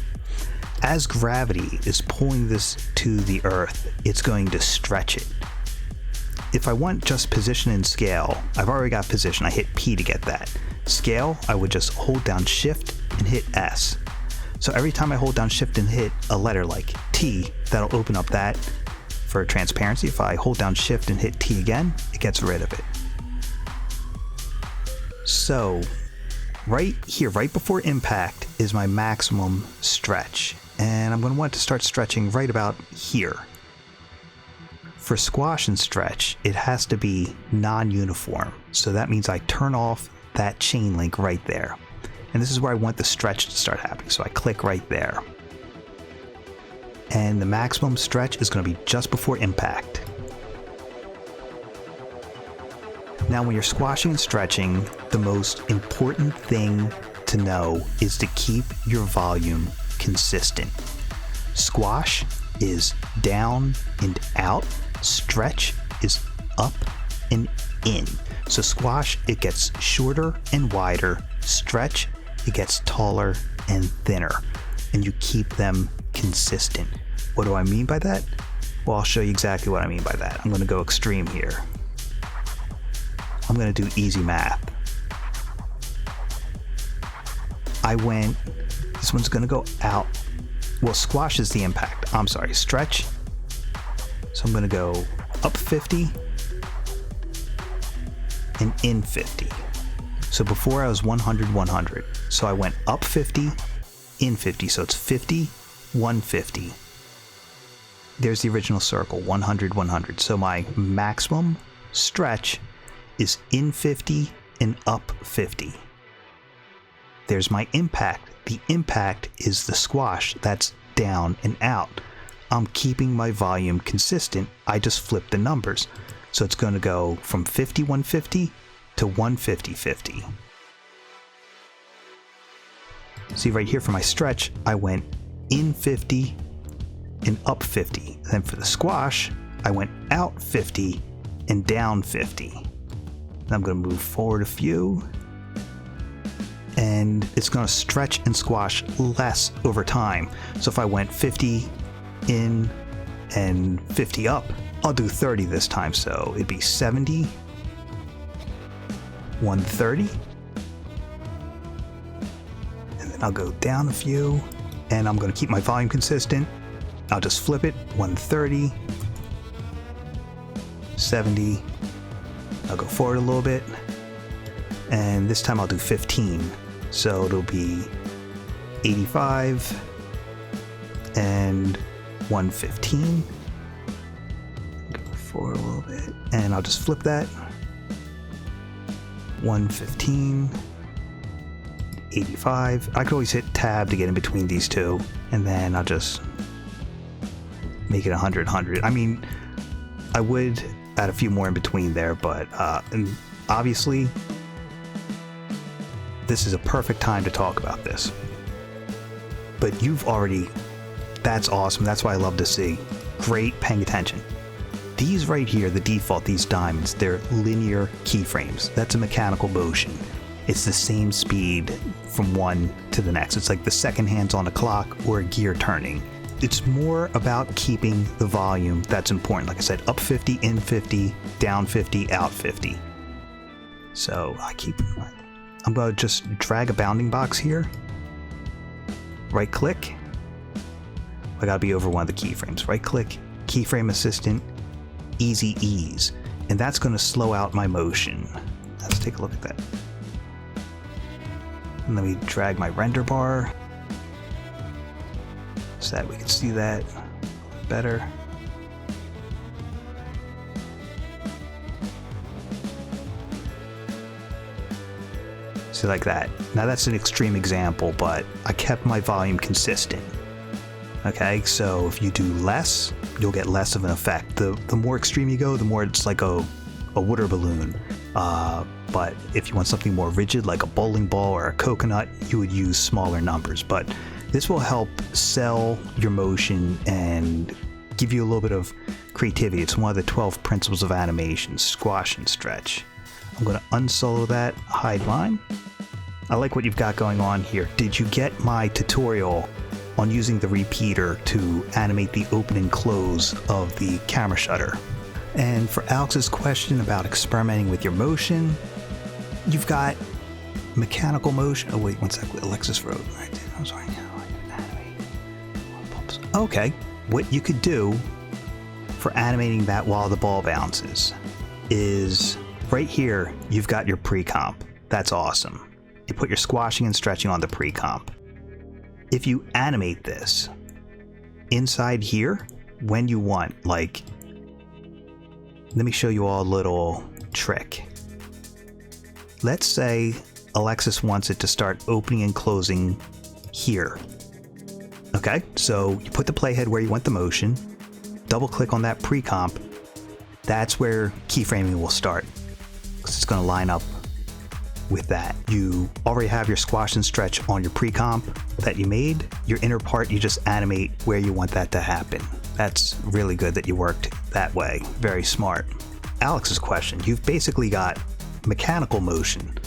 as gravity is pulling this to the earth, it's going to stretch it. If I want just position and scale, I've already got position. I hit P to get that. Scale, I would just hold down Shift and hit S. So every time I hold down Shift and hit a letter like T, that'll open up that for transparency. If I hold down Shift and hit T again, it gets rid of it. So right here, right before impact, is my maximum stretch. And I'm going to want to start stretching right about here. For squash and stretch, it has to be non-uniform. So that means I turn off that chain link right there. And this is where I want the stretch to start happening. So I click right there. And the maximum stretch is going to be just before impact. Now when you're squashing and stretching, the most important thing to know is to keep your volume consistent. Squash is down and out. Stretch is up and in. So squash, it gets shorter and wider. Stretch, it gets taller and thinner. And you keep them consistent. What do I mean by that? Well, I'll show you exactly what I mean by that. I'm going to go extreme here. I'm going to do easy math. This one's going to go out. Well, squash is the impact. I'm sorry, stretch. So I'm going to go up 50 and in 50. So before I was 100, 100. So I went up 50, in 50. So it's 50, 150. There's the original circle, 100, 100. So my maximum stretch is in 50 and up 50. There's my impact. The impact is the squash. That's down and out. I'm keeping my volume consistent. I just flip the numbers. So it's going to go from 50, 150 to 150, 50. See right here for my stretch, I went in 50 and up 50. And then for the squash, I went out 50 and down 50. And I'm going to move forward a few. And and it's going to stretch and squash less over time. So if I went 50 in and 50 up, I'll do 30 this time. So it'd be 70, 130, and then I'll go down a few, and I'm going to keep my volume consistent. I'll just flip it, 130, 70, I'll go forward a little bit, and this time I'll do 15. So it'll be 85 and 115. Go forward a little bit, and I'll just flip that. 115, 85. I could always hit tab to get in between these two, and then I'll just make it 100, 100. I mean, I would add a few more in between there, but and obviously this is a perfect time to talk about this. But you've already, that's awesome. That's what I love to see. Great paying attention. These right here, the default, these diamonds, they're linear keyframes. That's a mechanical motion. It's the same speed from one to the next. It's like the second hands on a clock or a gear turning. It's more about keeping the volume that's important. Like I said, up 50, in 50, down 50, out 50. So I'm going to just drag a bounding box here. Right click. I got to be over one of the keyframes. Right click, keyframe assistant, easy ease. And that's going to slow out my motion. Let's take a look at that. And let me drag my render bar so that we can see that better. See, like that. Now that's an extreme example, but I kept my volume consistent. Okay, so if you do less, you'll get less of an effect. The more extreme you go, the more it's like a water balloon. But if you want something more rigid, like a bowling ball or a coconut, you would use smaller numbers. But this will help sell your motion and give you a little bit of creativity. It's one of the 12 principles of animation, squash and stretch. I'm going to unsolo that, hide line. I like what you've got going on here. Did you get my tutorial on using the repeater to animate the open and close of the camera shutter? And for Alex's question about experimenting with your motion, you've got mechanical motion. Oh wait, one sec. Alexis wrote. I'm sorry. Okay, what you could do for animating that while the ball bounces is right here. You've got your pre-comp. That's awesome. You put your squashing and stretching on the pre-comp. If you animate this inside here, when you want, like, let me show you all a little trick. Let's say Alexis wants it to start opening and closing here. Okay, so you put the playhead where you want the motion, double click on that pre-comp. That's where keyframing will start, because it's going to line up with that. You already have your squash and stretch on your pre-comp that you made. Your inner part, you just animate where you want that to happen. That's really good that you worked that way. Very smart. Alex's question, you've basically got mechanical motion,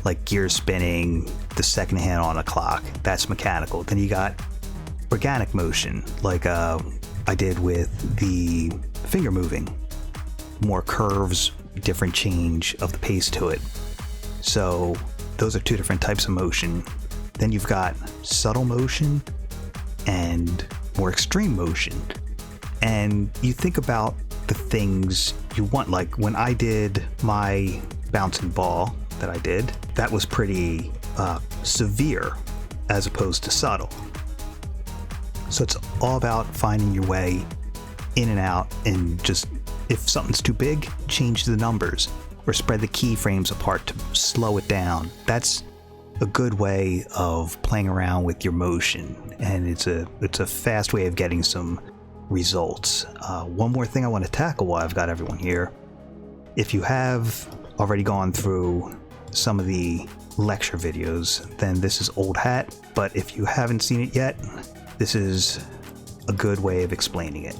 like gear spinning, the second hand on a clock. That's mechanical. Then you got organic motion, like I did with the finger moving. More curves, different change of the pace to it. So those are two different types of motion. Then you've got subtle motion and more extreme motion. And you think about the things you want. Like when I did my bouncing ball that I did, that was pretty severe as opposed to subtle. So it's all about finding your way in and out, and just if something's too big, change the numbers or spread the keyframes apart to slow it down. That's a good way of playing around with your motion, and it's a fast way of getting some results. One more thing I want to tackle while I've got everyone here. If you have already gone through some of the lecture videos, then this is old hat, but if you haven't seen it yet, this is a good way of explaining it.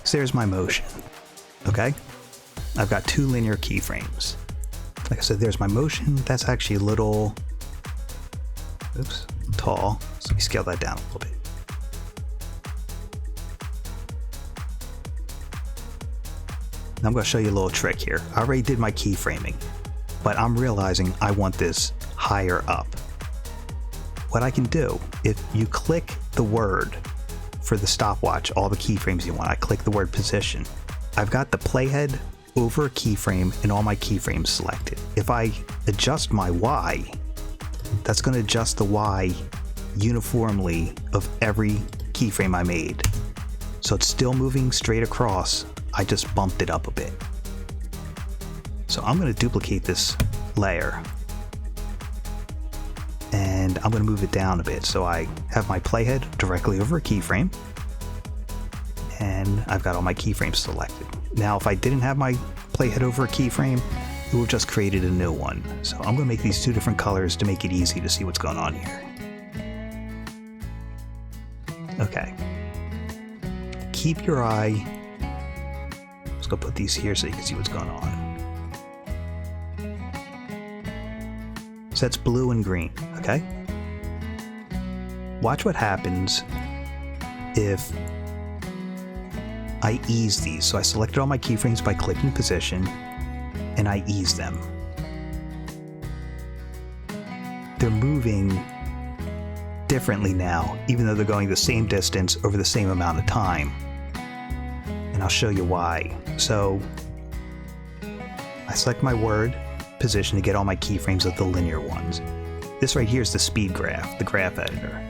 So there's my motion, okay? I've got 2 linear keyframes. Like I said, there's my motion. That's actually a little, oops, tall. So we scale that down a little bit. Now I'm going to show you a little trick here. I already did my keyframing, but I'm realizing I want this higher up. What I can do, if you click the word for the stopwatch, all the keyframes you want, I click the word position. I've got the playhead over a keyframe and all my keyframes selected. If I adjust my Y, that's going to adjust the Y uniformly of every keyframe I made. So it's still moving straight across. I just bumped it up a bit. So I'm going to duplicate this layer and I'm going to move it down a bit. So I have my playhead directly over a keyframe and I've got all my keyframes selected. Now, if I didn't have my playhead over a keyframe, it would have just created a new one. So I'm going to make these 2 different colors to make it easy to see what's going on here. Okay. Keep your eye. Let's go put these here so you can see what's going on. So that's blue and green, okay? Watch what happens if I ease these. So I selected all my keyframes by clicking position and I ease them. They're moving differently now, even though they're going the same distance over the same amount of time. And I'll show you why. So I select my word position to get all my keyframes of the linear ones. This right here is the speed graph, the graph editor.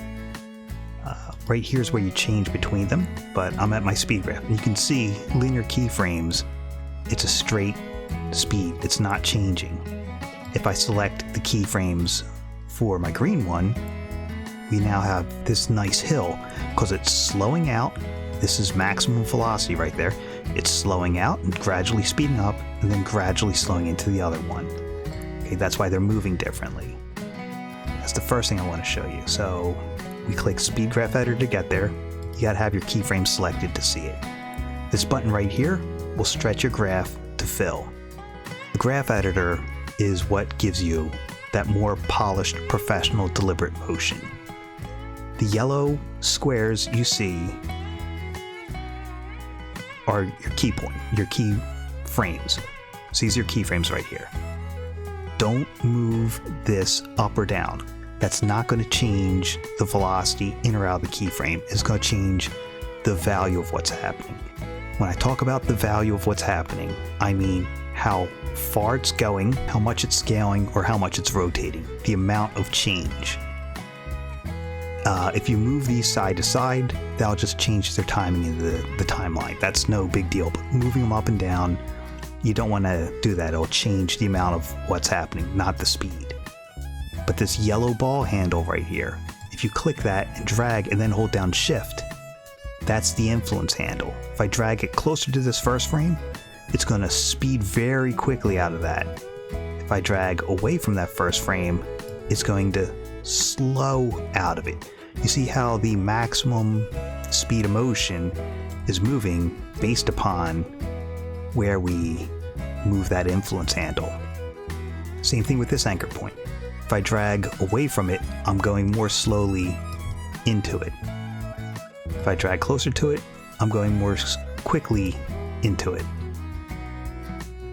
Right here is where you change between them, but I'm at my speed graph. And you can see linear keyframes, it's a straight speed, it's not changing. If I select the keyframes for my green one, we now have this nice hill because it's slowing out. This is maximum velocity right there. It's slowing out and gradually speeding up and then gradually slowing into the other one. Okay, that's why they're moving differently. That's the first thing I want to show you. So we click Speed Graph Editor to get there. You gotta have your keyframe selected to see it. This button right here will stretch your graph to fill. The graph editor is what gives you that more polished, professional, deliberate motion. The yellow squares you see are your key point, your key frames. So these are your keyframes right here. Don't move this up or down. That's not going to change the velocity in or out of the keyframe. It's going to change the value of what's happening. When I talk about the value of what's happening, I mean how far it's going, how much it's scaling, or how much it's rotating. The amount of change. If you move these side to side, that'll just change their timing in the timeline. That's no big deal, but moving them up and down, you don't want to do that. It'll change the amount of what's happening, not the speed. But this yellow ball handle right here, if you click that and drag and then hold down Shift, that's the influence handle. If I drag it closer to this first frame, it's going to speed very quickly out of that. If I drag away from that first frame, it's going to slow out of it. You see how the maximum speed of motion is moving based upon where we move that influence handle. Same thing with this anchor point. If I drag away from it, I'm going more slowly into it. If I drag closer to it, I'm going more quickly into it.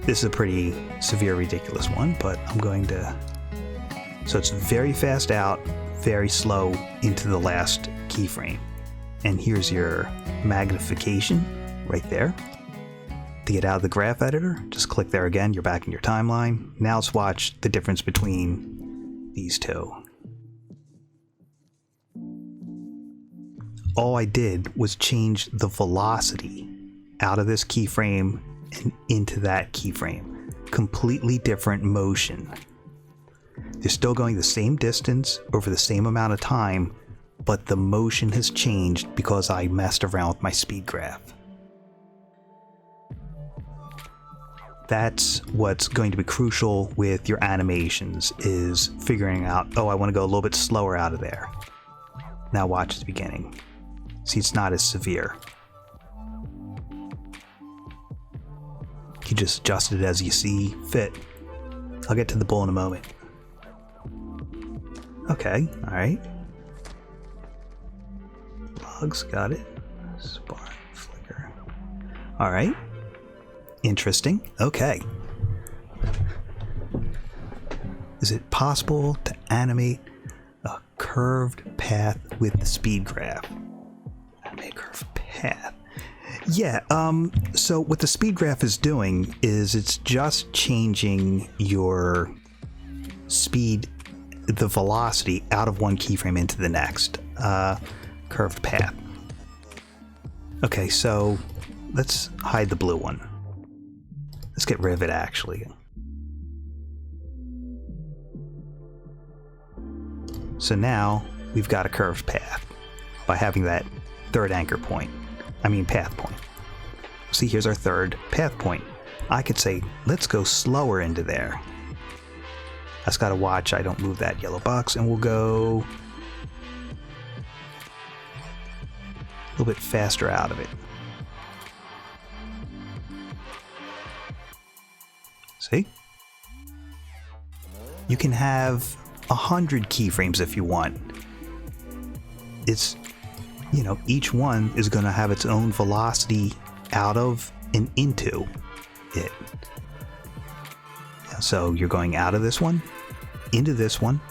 This is a pretty severe, ridiculous one, but I'm going to... So it's very fast out, very slow into the last keyframe. And here's your magnification right there. To get out of the graph editor, just click there again, you're back in your timeline. Now let's watch the difference between these two. All I did was change the velocity out of this keyframe and into that keyframe. Completely different motion. They're still going the same distance over the same amount of time, but the motion has changed because I messed around with my speed graph. That's what's going to be crucial with your animations, is figuring out, oh, I want to go a little bit slower out of there. Now watch the beginning. See, it's not as severe. You just adjust it as you see fit. I'll get to the bull in a moment. Okay, alright. Logs, got it. Spark, flicker. Alright. Interesting. Okay. Is it possible to animate a curved path with the speed graph? Animate a curved path. Yeah, so what the speed graph is doing is it's just changing your speed, the velocity out of one keyframe into the next. Curved path. Okay, so let's hide the blue one. Let's get rid of it actually. So now we've got a curved path by having that third anchor point. Path point. See, here's our third path point. I could say, let's go slower into there. I just gotta watch I don't move that yellow box, and we'll go a little bit faster out of it. See? You can have 100 keyframes if you want. It's, each one is going to have its own velocity out of and into it. So you're going out of this one, into this one,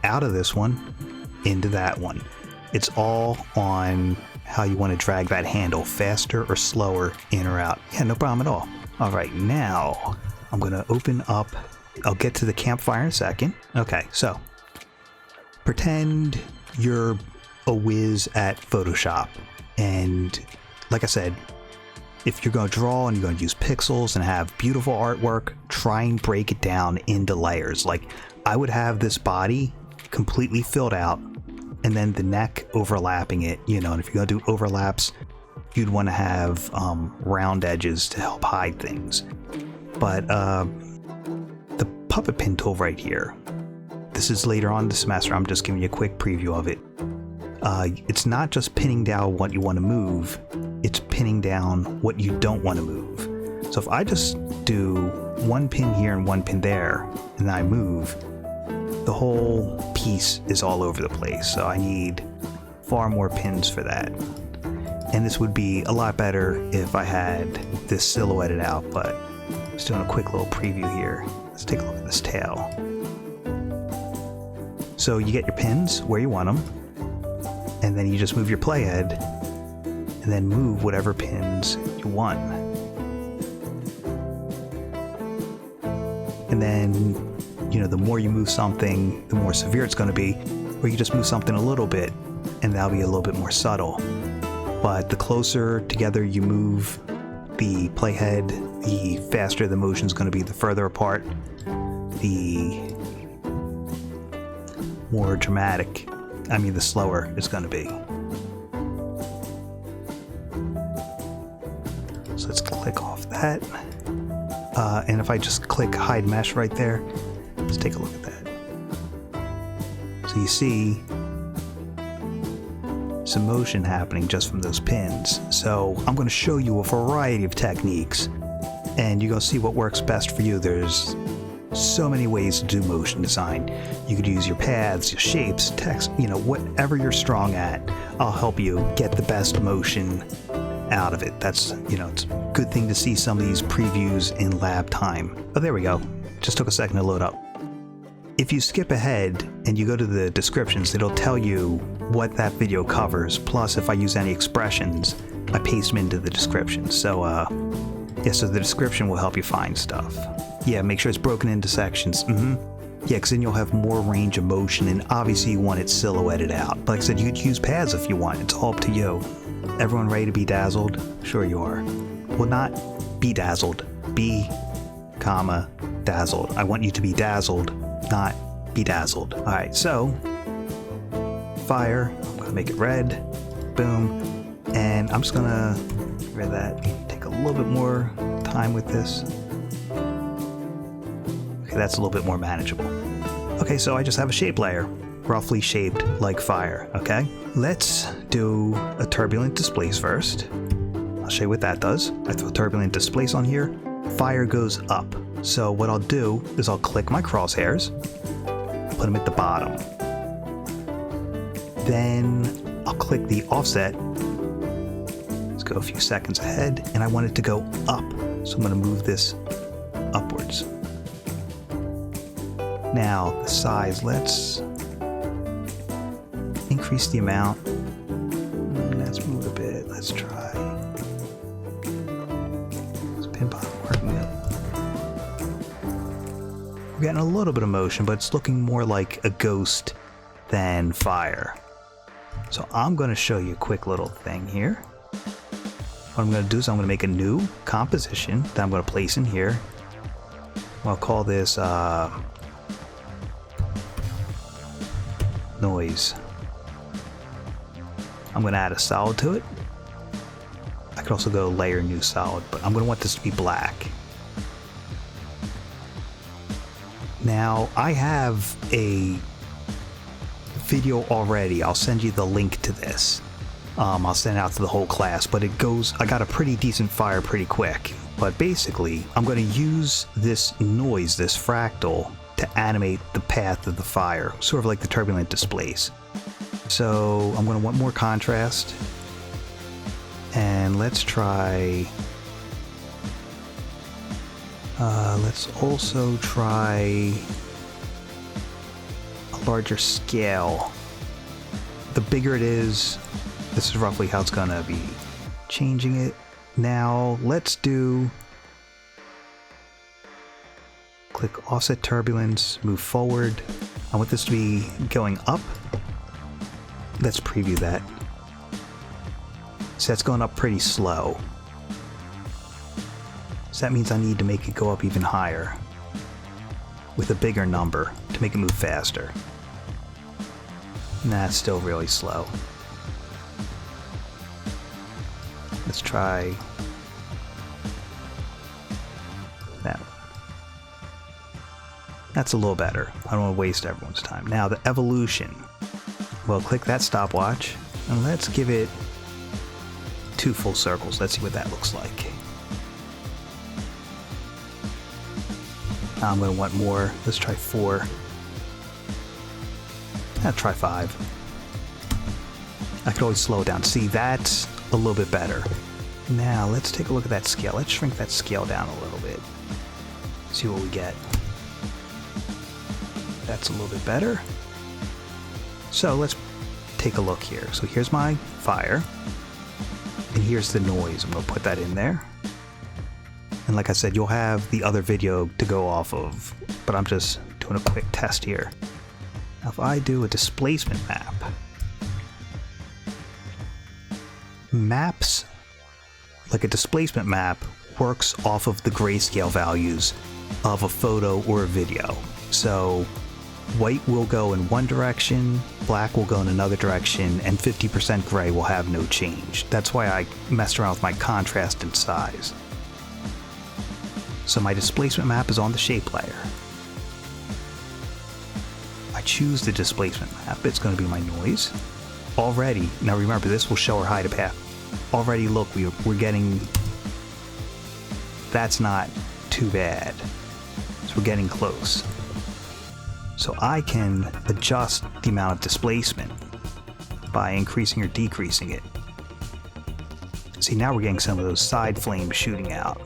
out of this one, into that one. It's all on how you want to drag that handle, faster or slower, in or out. Yeah, no problem at all. All right, now I'm going to open up. I'll get to the campfire in a second. Okay, so pretend you're a whiz at Photoshop, and like I said, if you're going to draw and you're going to use pixels and have beautiful artwork, try and break it down into layers. Like, I would have this body completely filled out and then the neck overlapping it, and if you're going to do overlaps, you'd want to have round edges to help hide things. But the puppet pin tool right here, this is later on in the semester, I'm just giving you a quick preview of it. It's not just pinning down what you want to move, it's pinning down what you don't want to move. So if I just do one pin here and one pin there, and then I move, the whole piece is all over the place. So I need far more pins for that. And this would be a lot better if I had this silhouetted out, but just doing a quick little preview here. Let's take a look at this tail. So you get your pins where you want them, and then you just move your playhead, and then move whatever pins you want. And then, the more you move something, the more severe it's going to be, or you just move something a little bit, and that'll be a little bit more subtle. But the closer together you move the playhead, the faster the motion's going to be. The further apart, the more dramatic, the slower it's going to be. So let's click off that. And if I just click hide mesh right there, let's take a look at that. So you see some motion happening just from those pins. So I'm going to show you a variety of techniques, and you're going to see what works best for you. There's so many ways to do motion design. You could use your paths, your shapes, text, whatever you're strong at. I'll help you get the best motion out of it. That's, it's a good thing to see some of these previews in lab time. Oh, there we go. Just took a second to load up. If you skip ahead and you go to the descriptions, it'll tell you what that video covers. Plus, if I use any expressions, I paste them into the description. So, so the description will help you find stuff. Yeah, make sure it's broken into sections. Yeah, because then you'll have more range of motion, and obviously you want it silhouetted out. Like I said, you could use paths if you want. It's all up to you. Everyone ready to be dazzled? Sure you are. Well, not be dazzled. Be, dazzled. I want you to be dazzled, not bedazzled. All right, so fire. I'm gonna make it red. Boom. And I'm just gonna get rid of that. Take a little bit more time with this. Okay, that's a little bit more manageable. Okay, so I just have a shape layer, roughly shaped like fire. Okay, let's do a turbulent displace first. I'll show you what that does. I throw turbulent displace on here. fire goes up. So what I'll do is I'll click my crosshairs, put them at the bottom. Then I'll click the offset. Let's go a few seconds ahead, and I want it to go up. So I'm going to move this upwards. Now the size, let's increase the amount. Let's move a bit. Let's try. This pin bottom working it. We're getting a little bit of motion, but it's looking more like a ghost than fire. So I'm going to show you a quick little thing here. What I'm going to do is I'm going to make a new composition that I'm going to place in here. I'll call this noise. I'm going to add a solid to it. I could also go layer new solid, but I'm going to want this to be black. Now I have a video already. I'll send you the link to this. I'll send it out to the whole class, but it goes, I got a pretty decent fire pretty quick. But basically, I'm going to use this noise, this fractal, to animate the path of the fire, sort of like the Turbulent Displace. So I'm going to want more contrast. And let's try... let's also try a larger scale. The bigger it is, this is roughly how it's going to be changing it. Now let's do... click offset turbulence, move forward. I want this to be going up. Let's preview that. So that's going up pretty slow. So that means I need to make it go up even higher with a bigger number to make it move faster. And that's still really slow. Let's try that. That's a little better. I don't want to waste everyone's time. Now the evolution. Well, click that stopwatch and let's give it 2 full circles. Let's see what that looks like. Now I'm going to want more. Let's try 4. I'll try 5. I could always slow it down. See, that's a little bit better. Now let's take a look at that scale. Let's shrink that scale down a little bit. See what we get. That's a little bit better. So let's take a look here. So here's my fire. And here's the noise. I'm going to put that in there. And like I said, you'll have the other video to go off of, but I'm just doing a quick test here. Now if I do a displacement map, maps, like a displacement map, works off of the grayscale values of a photo or a video. So white will go in one direction, black will go in another direction, and 50% gray will have no change. That's why I messed around with my contrast and size. So my displacement map is on the shape layer. I choose the displacement map. It's going to be my noise. Already, now remember, this will show our height of path. Already, look, we're getting... That's not too bad. So we're getting close. So I can adjust the amount of displacement by increasing or decreasing it. See, now we're getting some of those side flames shooting out.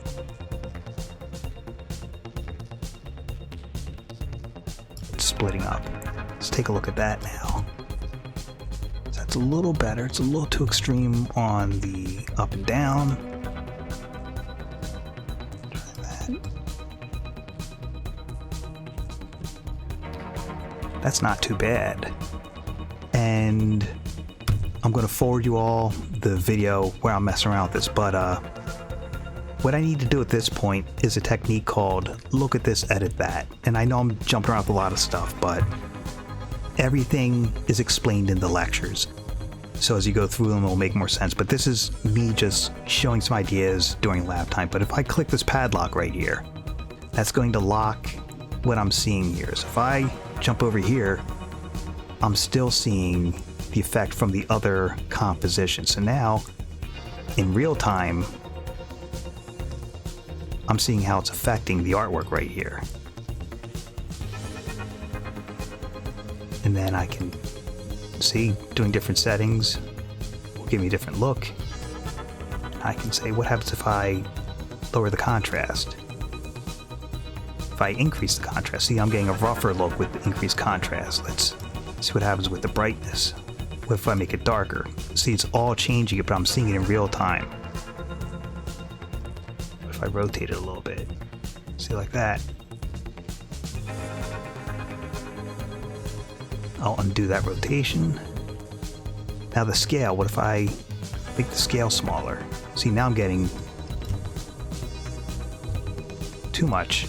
It's splitting up. Let's take a look at that now. So that's a little better. It's a little too extreme on the up and down. Try that. That's not too bad. And I'm going to forward you all the video where I'm messing around with this, but what I need to do at this point is a technique called look at this, edit that. And I know I'm jumping around with a lot of stuff, but everything is explained in the lectures. So as you go through them, it'll make more sense. But this is me just showing some ideas during lab time. But if I click this padlock right here, that's going to lock what I'm seeing here. So if I jump over here, I'm still seeing the effect from the other composition. So now, in real time, I'm seeing how it's affecting the artwork right here. And then I can see doing different settings will give me a different look. I can say what happens if I lower the contrast. If I increase the contrast, see I'm getting a rougher look with the increased contrast. Let's see what happens with the brightness. What if I make it darker? See, it's all changing it, but I'm seeing it in real time. What if I rotate it a little bit? See, like that. I'll undo that rotation. Now the scale, what if I make the scale smaller? See, now I'm getting too much.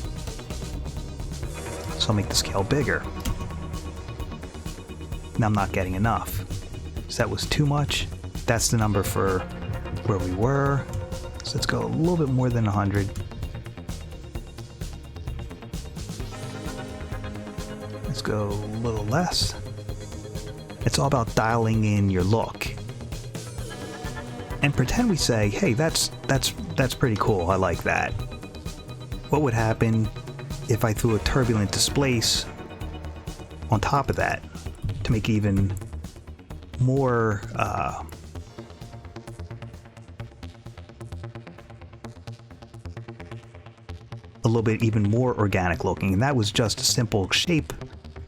So I'll make the scale bigger. Now I'm not getting enough. So that was too much. That's the number for where we were. So let's go a little bit more than 100. Let's go a little less. It's all about dialing in your look. And pretend we say, hey, that's pretty cool. I like that. What would happen if I threw a Turbulent Displace on top of that to make it even more a little bit even more organic looking? And that was just a simple shape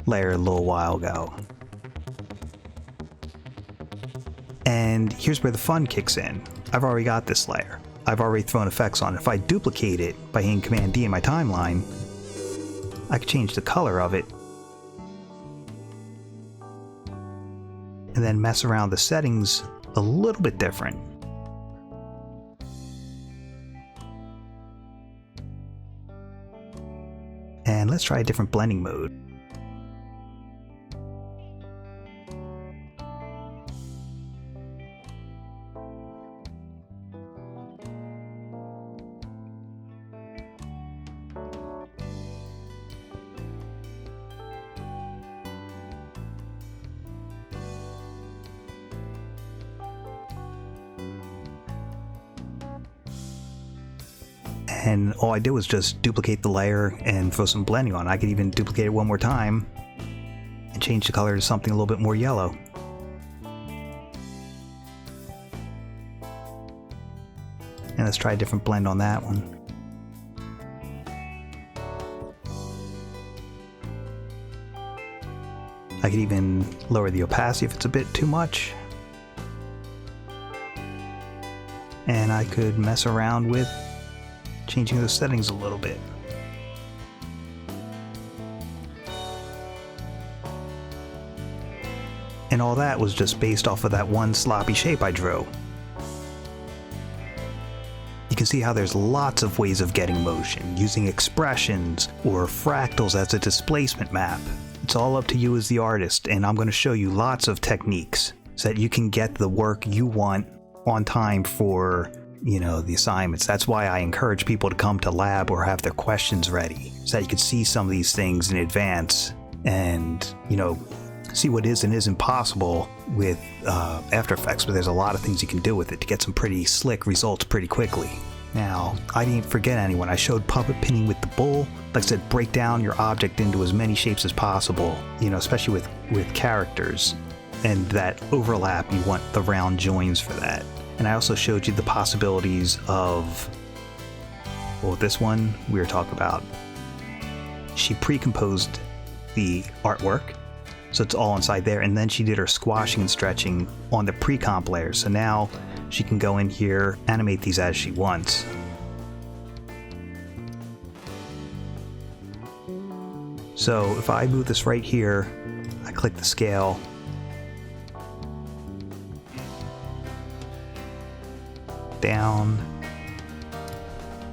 layer a little while ago. And here's where the fun kicks in. I've already got this layer. I've already thrown effects on it. If I duplicate it by hitting Command D in my timeline, I can change the color of it and then mess around the settings a little bit different. And let's try a different blending mode. And all I did was just duplicate the layer and throw some blending on. I could even duplicate it one more time and change the color to something a little bit more yellow. And let's try a different blend on that one. I could even lower the opacity if it's a bit too much. And I could mess around with changing the settings a little bit. And all that was just based off of that one sloppy shape I drew. You can see how there's lots of ways of getting motion, using expressions or fractals as a displacement map. It's all up to you as the artist, and I'm going to show you lots of techniques so that you can get the work you want on time for the assignments. That's why I encourage people to come to lab or have their questions ready so that you can see some of these things in advance and, see what is and isn't possible with After Effects, but there's a lot of things you can do with it to get some pretty slick results pretty quickly. Now, I didn't forget anyone. I showed puppet pinning with the bull. Like I said, break down your object into as many shapes as possible, especially with characters. And that overlap, you want the round joins for that. And I also showed you the possibilities of, this one we were talking about. She pre-composed the artwork, so it's all inside there, and then she did her squashing and stretching on the pre-comp layer. So now she can go in here, animate these as she wants. So if I move this right here, I click the scale, down,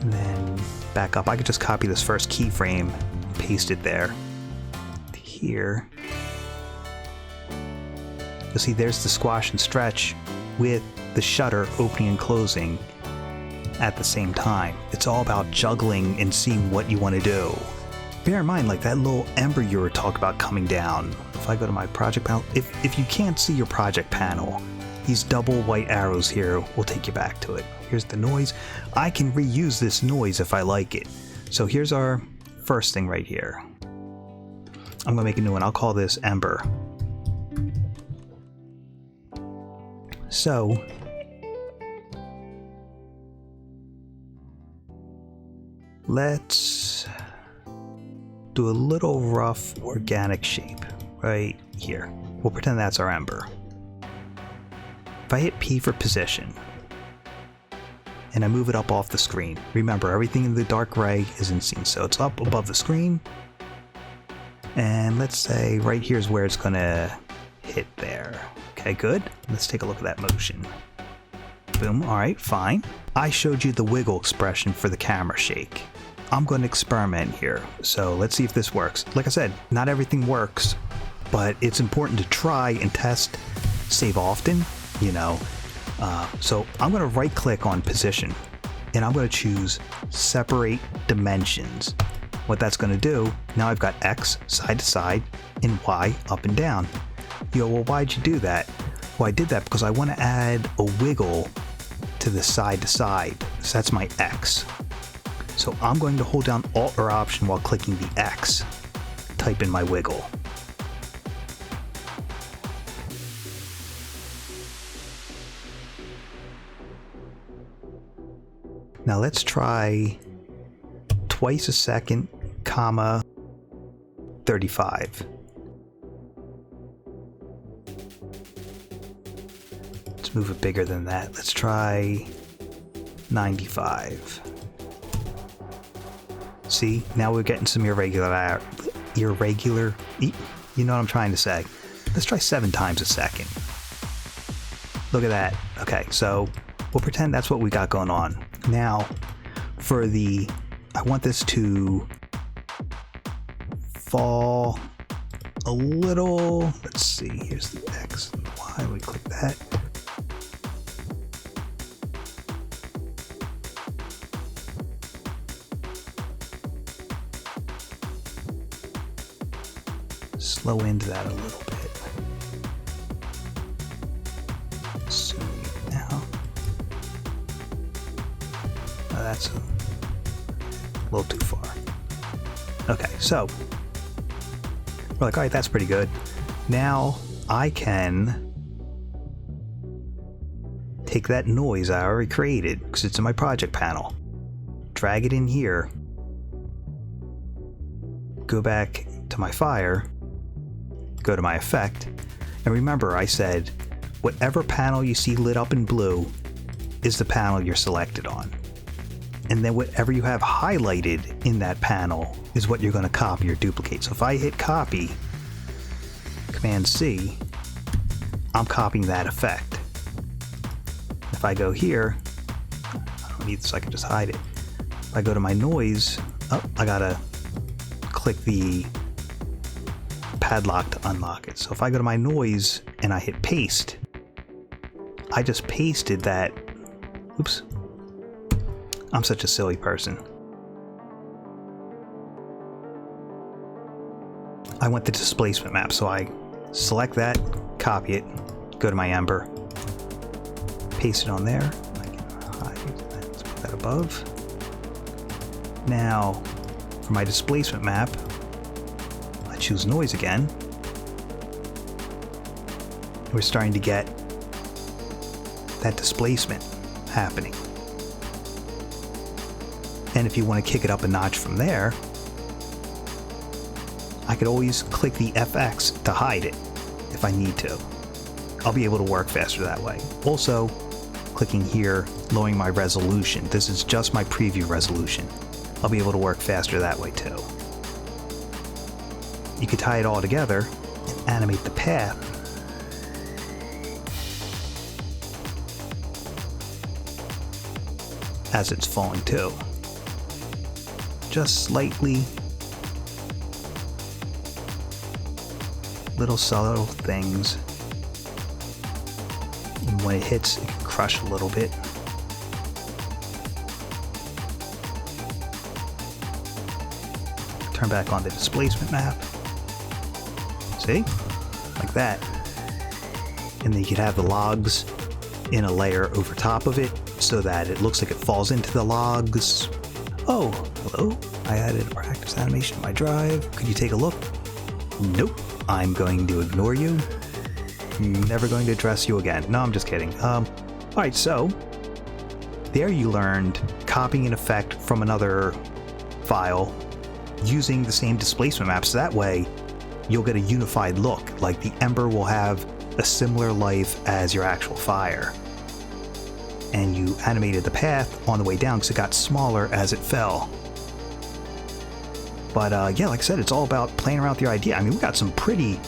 and then back up. I could just copy this first keyframe, paste it there. Here. You'll see there's the squash and stretch with the shutter opening and closing at the same time. It's all about juggling and seeing what you want to do. Bear in mind, like that little ember you were talking about coming down. If I go to my project panel, if you can't see your project panel, These double white arrows here will take you back to it. Here's the noise. I can reuse this noise if I like it. So here's our first thing right here. I'm gonna make a new one. I'll call this Ember. So let's do a little rough organic shape right here. We'll pretend that's our Ember. If I hit P for position and I move it up off the screen, remember everything in the dark gray is in scene, so it's up above the screen. And let's say right here's where it's gonna hit there. Okay, good. Let's take a look at that motion. Boom, all right, fine. I showed you the wiggle expression for the camera shake. I'm going to experiment here, so let's see if this works. Like I said, not everything works, but it's important to try and test, save often, you know. So I'm going to right click on position and I'm going to choose separate dimensions. What that's going to do, now I've got X side to side and Y up and down. You go, well, why'd you do that? Well, I did that because I want to add a wiggle to the side to side. So that's my X. So I'm going to hold down Alt or Option while clicking the X. Type in my wiggle. Now let's try twice a second, comma, 35. Let's move it bigger than that. Let's try 95. See, now we're getting some irregular, you know what I'm trying to say. Let's try 7 times a second. Look at that. Okay, so we'll pretend that's what we got going on. Now, for the, I want this to fall a little, let's see, here's the X and Y, we click that. Slow into that a little bit. Zoom now. Oh, that's a little too far. Okay, so we're like, all right, that's pretty good. Now I can take that noise I already created because it's in my project panel, drag it in here, go back to my fire, go to my effect, and remember I said whatever panel you see lit up in blue is the panel you're selected on. And then whatever you have highlighted in that panel is what you're going to copy or duplicate. So if I hit copy, Command C, I'm copying that effect. If I go here, I don't need this, I can just hide it. If I go to my noise, I gotta click the padlock to unlock it. So if I go to my noise and I hit paste, I just pasted that. Oops. I'm such a silly person. I want the displacement map, so I select that, copy it, go to my Ember, paste it on there. I can hide that. Let's put that above. Now, for my displacement map, I choose noise again. We're starting to get that displacement happening. And if you want to kick it up a notch from there, I could always click the FX to hide it if I need to. I'll be able to work faster that way. Also, clicking here, lowering my resolution. This is just my preview resolution. I'll be able to work faster that way too. You could tie it all together and animate the path. As it's falling too. Just slightly, little subtle things. And when it hits, it can crush a little bit. Turn back on the displacement map. See? Like that. And then you could have the logs in a layer over top of it so that it looks like it falls into the logs. Oh, hello. I added a practice animation to my drive. Could you take a look? Nope. I'm going to ignore you. Never going to address you again. No, I'm just kidding. Alright, so there you learned copying an effect from another file using the same displacement maps. That way you'll get a unified look, like the ember will have a similar life as your actual fire. And you animated the path on the way down because it got smaller as it fell. But yeah, like I said, it's all about playing around with your idea. I mean, we got some pretty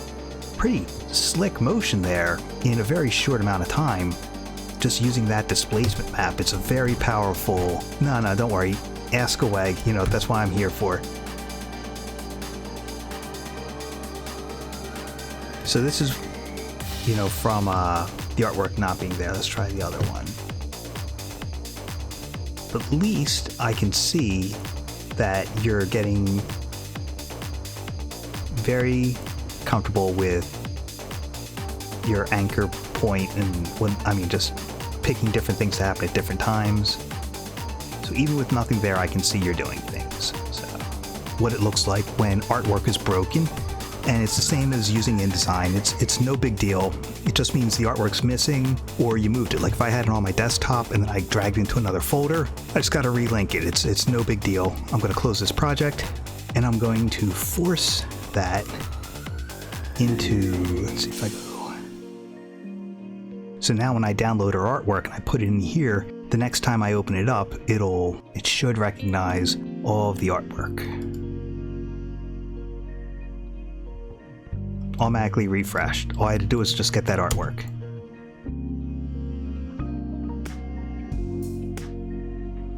slick motion there in a very short amount of time. Just using that displacement map, it's a very powerful... No, don't worry. Ask away. You know, that's what I'm here for. So this is, you know, from the artwork not being there. Let's try the other one. At least I can see that you're getting very comfortable with your anchor point and just picking different things to happen at different times. So even with nothing there, I can see you're doing things. So what it looks like when artwork is broken, and it's the same as using InDesign. It's no big deal. It just means the artwork's missing or you moved it. Like if I had it on my desktop and then I dragged it into another folder, I just got to relink it. It's no big deal. I'm going to close this project and I'm going to force that into, let's see if I go. So now when I download our artwork and I put it in here, the next time I open it up, it should recognize all of the artwork. Automatically refreshed. All I had to do was just get that artwork.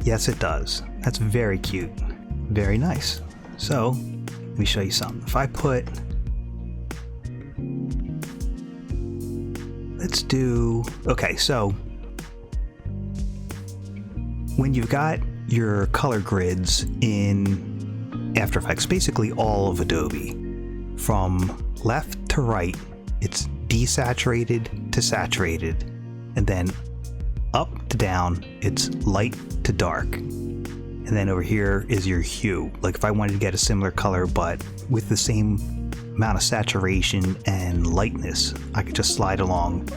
Yes, it does. That's very cute. Very nice. So, let me show you something. If I put... Let's do... Okay, so... When you've got your color grids in After Effects, basically all of Adobe, from left to right, it's desaturated to saturated, and then up to down, it's light to dark. And then over here is your hue. Like if I wanted to get a similar color but with the same amount of saturation and lightness, I could just slide along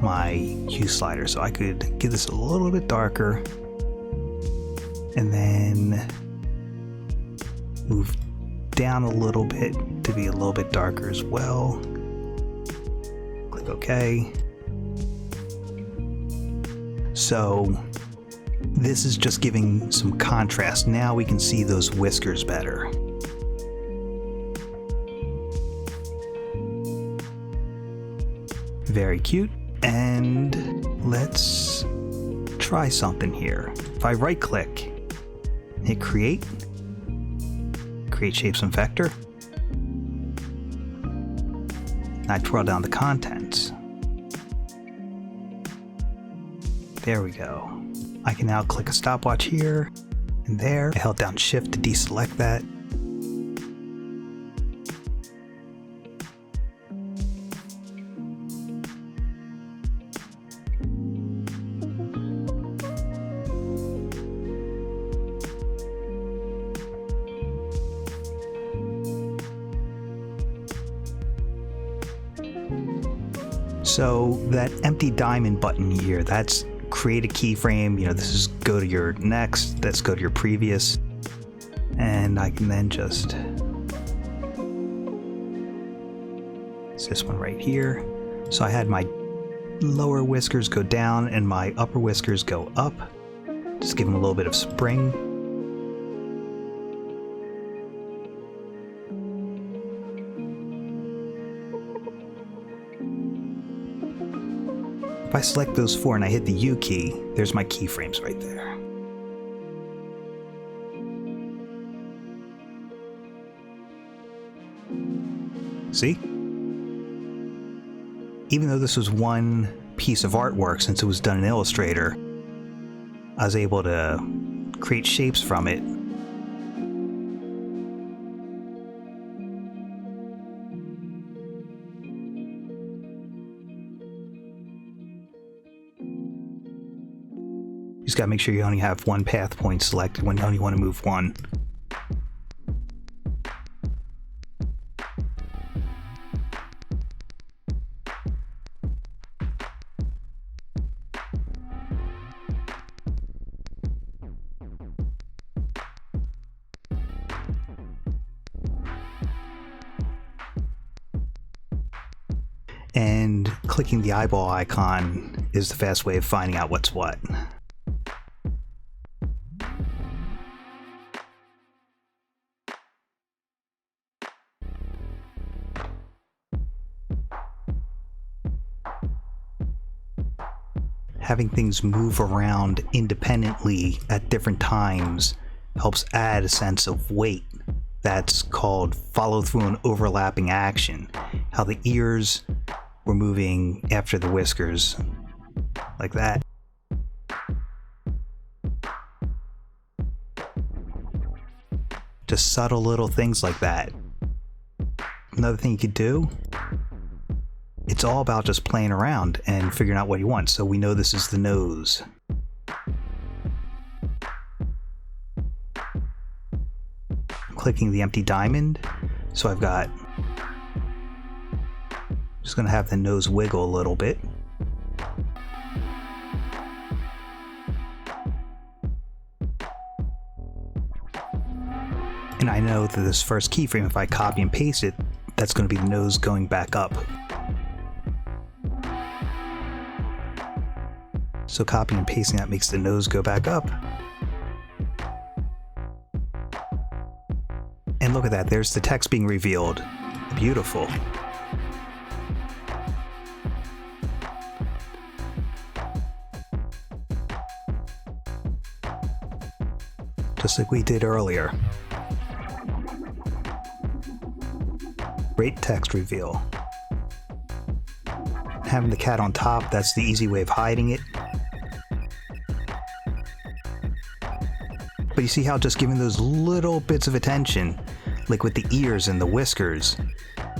my hue slider. So I could give this a little bit darker and then move down a little bit to be a little bit darker as well. Click OK. So this is just giving some contrast. Now we can see those whiskers better. Very cute. And let's try something here. If I right click, hit create shapes and vector, and I twirl down the contents. There we go. I can now click a stopwatch here and there. I held down shift to deselect that. So that empty diamond button here, that's create a keyframe. You know, this is go to your next, that's go to your previous. And I can then just, it's this one right here. So I had my lower whiskers go down and my upper whiskers go up. Just give them a little bit of spring. If I select those four and I hit the U key, there's my keyframes right there. See? Even though this was one piece of artwork, since it was done in Illustrator, I was able to create shapes from it. just gotta make sure you only have one path point selected when you only want to move one. And clicking the eyeball icon is the fast way of finding out what's what. Having things move around independently at different times helps add a sense of weight. That's called follow through and overlapping action. How the ears were moving after the whiskers, like that. Just subtle little things like that. Another thing you could do, it's all about just playing around and figuring out what you want. So we know this is the nose. I'm clicking the empty diamond, so I've got, just gonna have the nose wiggle a little bit. And I know that this first keyframe, if I copy and paste it, that's going to be the nose going back up. So copying and pasting that makes the nose go back up. And look at that, there's the text being revealed. Beautiful. Just like we did earlier. Great text reveal. Having the cat on top, that's the easy way of hiding it. But you see how just giving those little bits of attention, like with the ears and the whiskers,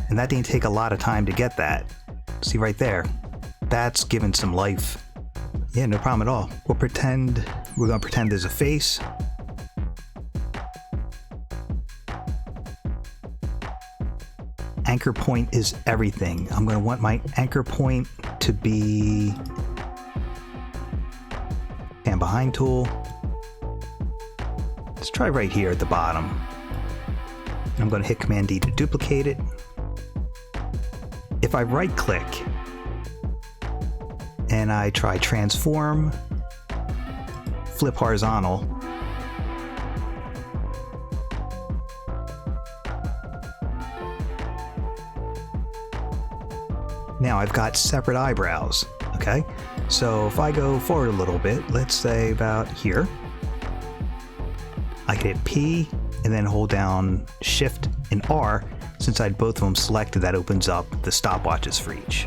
and that didn't take a lot of time to get that. See right there? That's given some life. Yeah, no problem at all. We're gonna pretend there's a face. Anchor point is everything. I'm going to want my anchor point to be and behind tool. Let's try right here at the bottom. I'm going to hit Command D to duplicate it. If I right click and I try transform, flip horizontal, now I've got separate eyebrows, okay? So if I go forward a little bit, let's say about here, I can hit P and then hold down Shift and R. Since I had both of them selected, that opens up the stopwatches for each.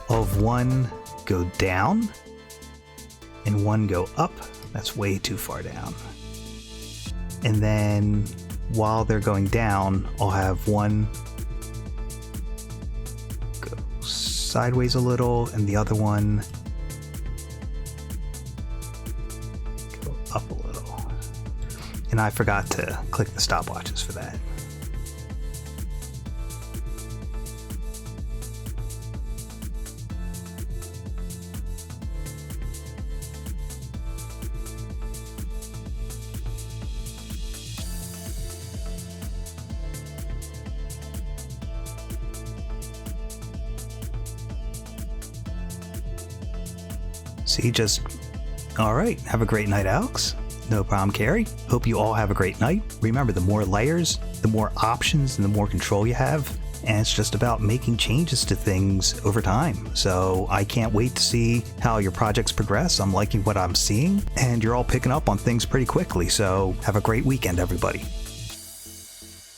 Of one go down and one go up. That's way too far down. And then while they're going down, I'll have one go sideways a little and the other one go up a little. And I forgot to click the stopwatches for that. See, just, all right, have a great night, Alex. No problem, Carrie. Hope you all have a great night. Remember, the more layers, the more options, and the more control you have. And it's just about making changes to things over time. So I can't wait to see how your projects progress. I'm liking what I'm seeing, and you're all picking up on things pretty quickly. So have a great weekend, everybody.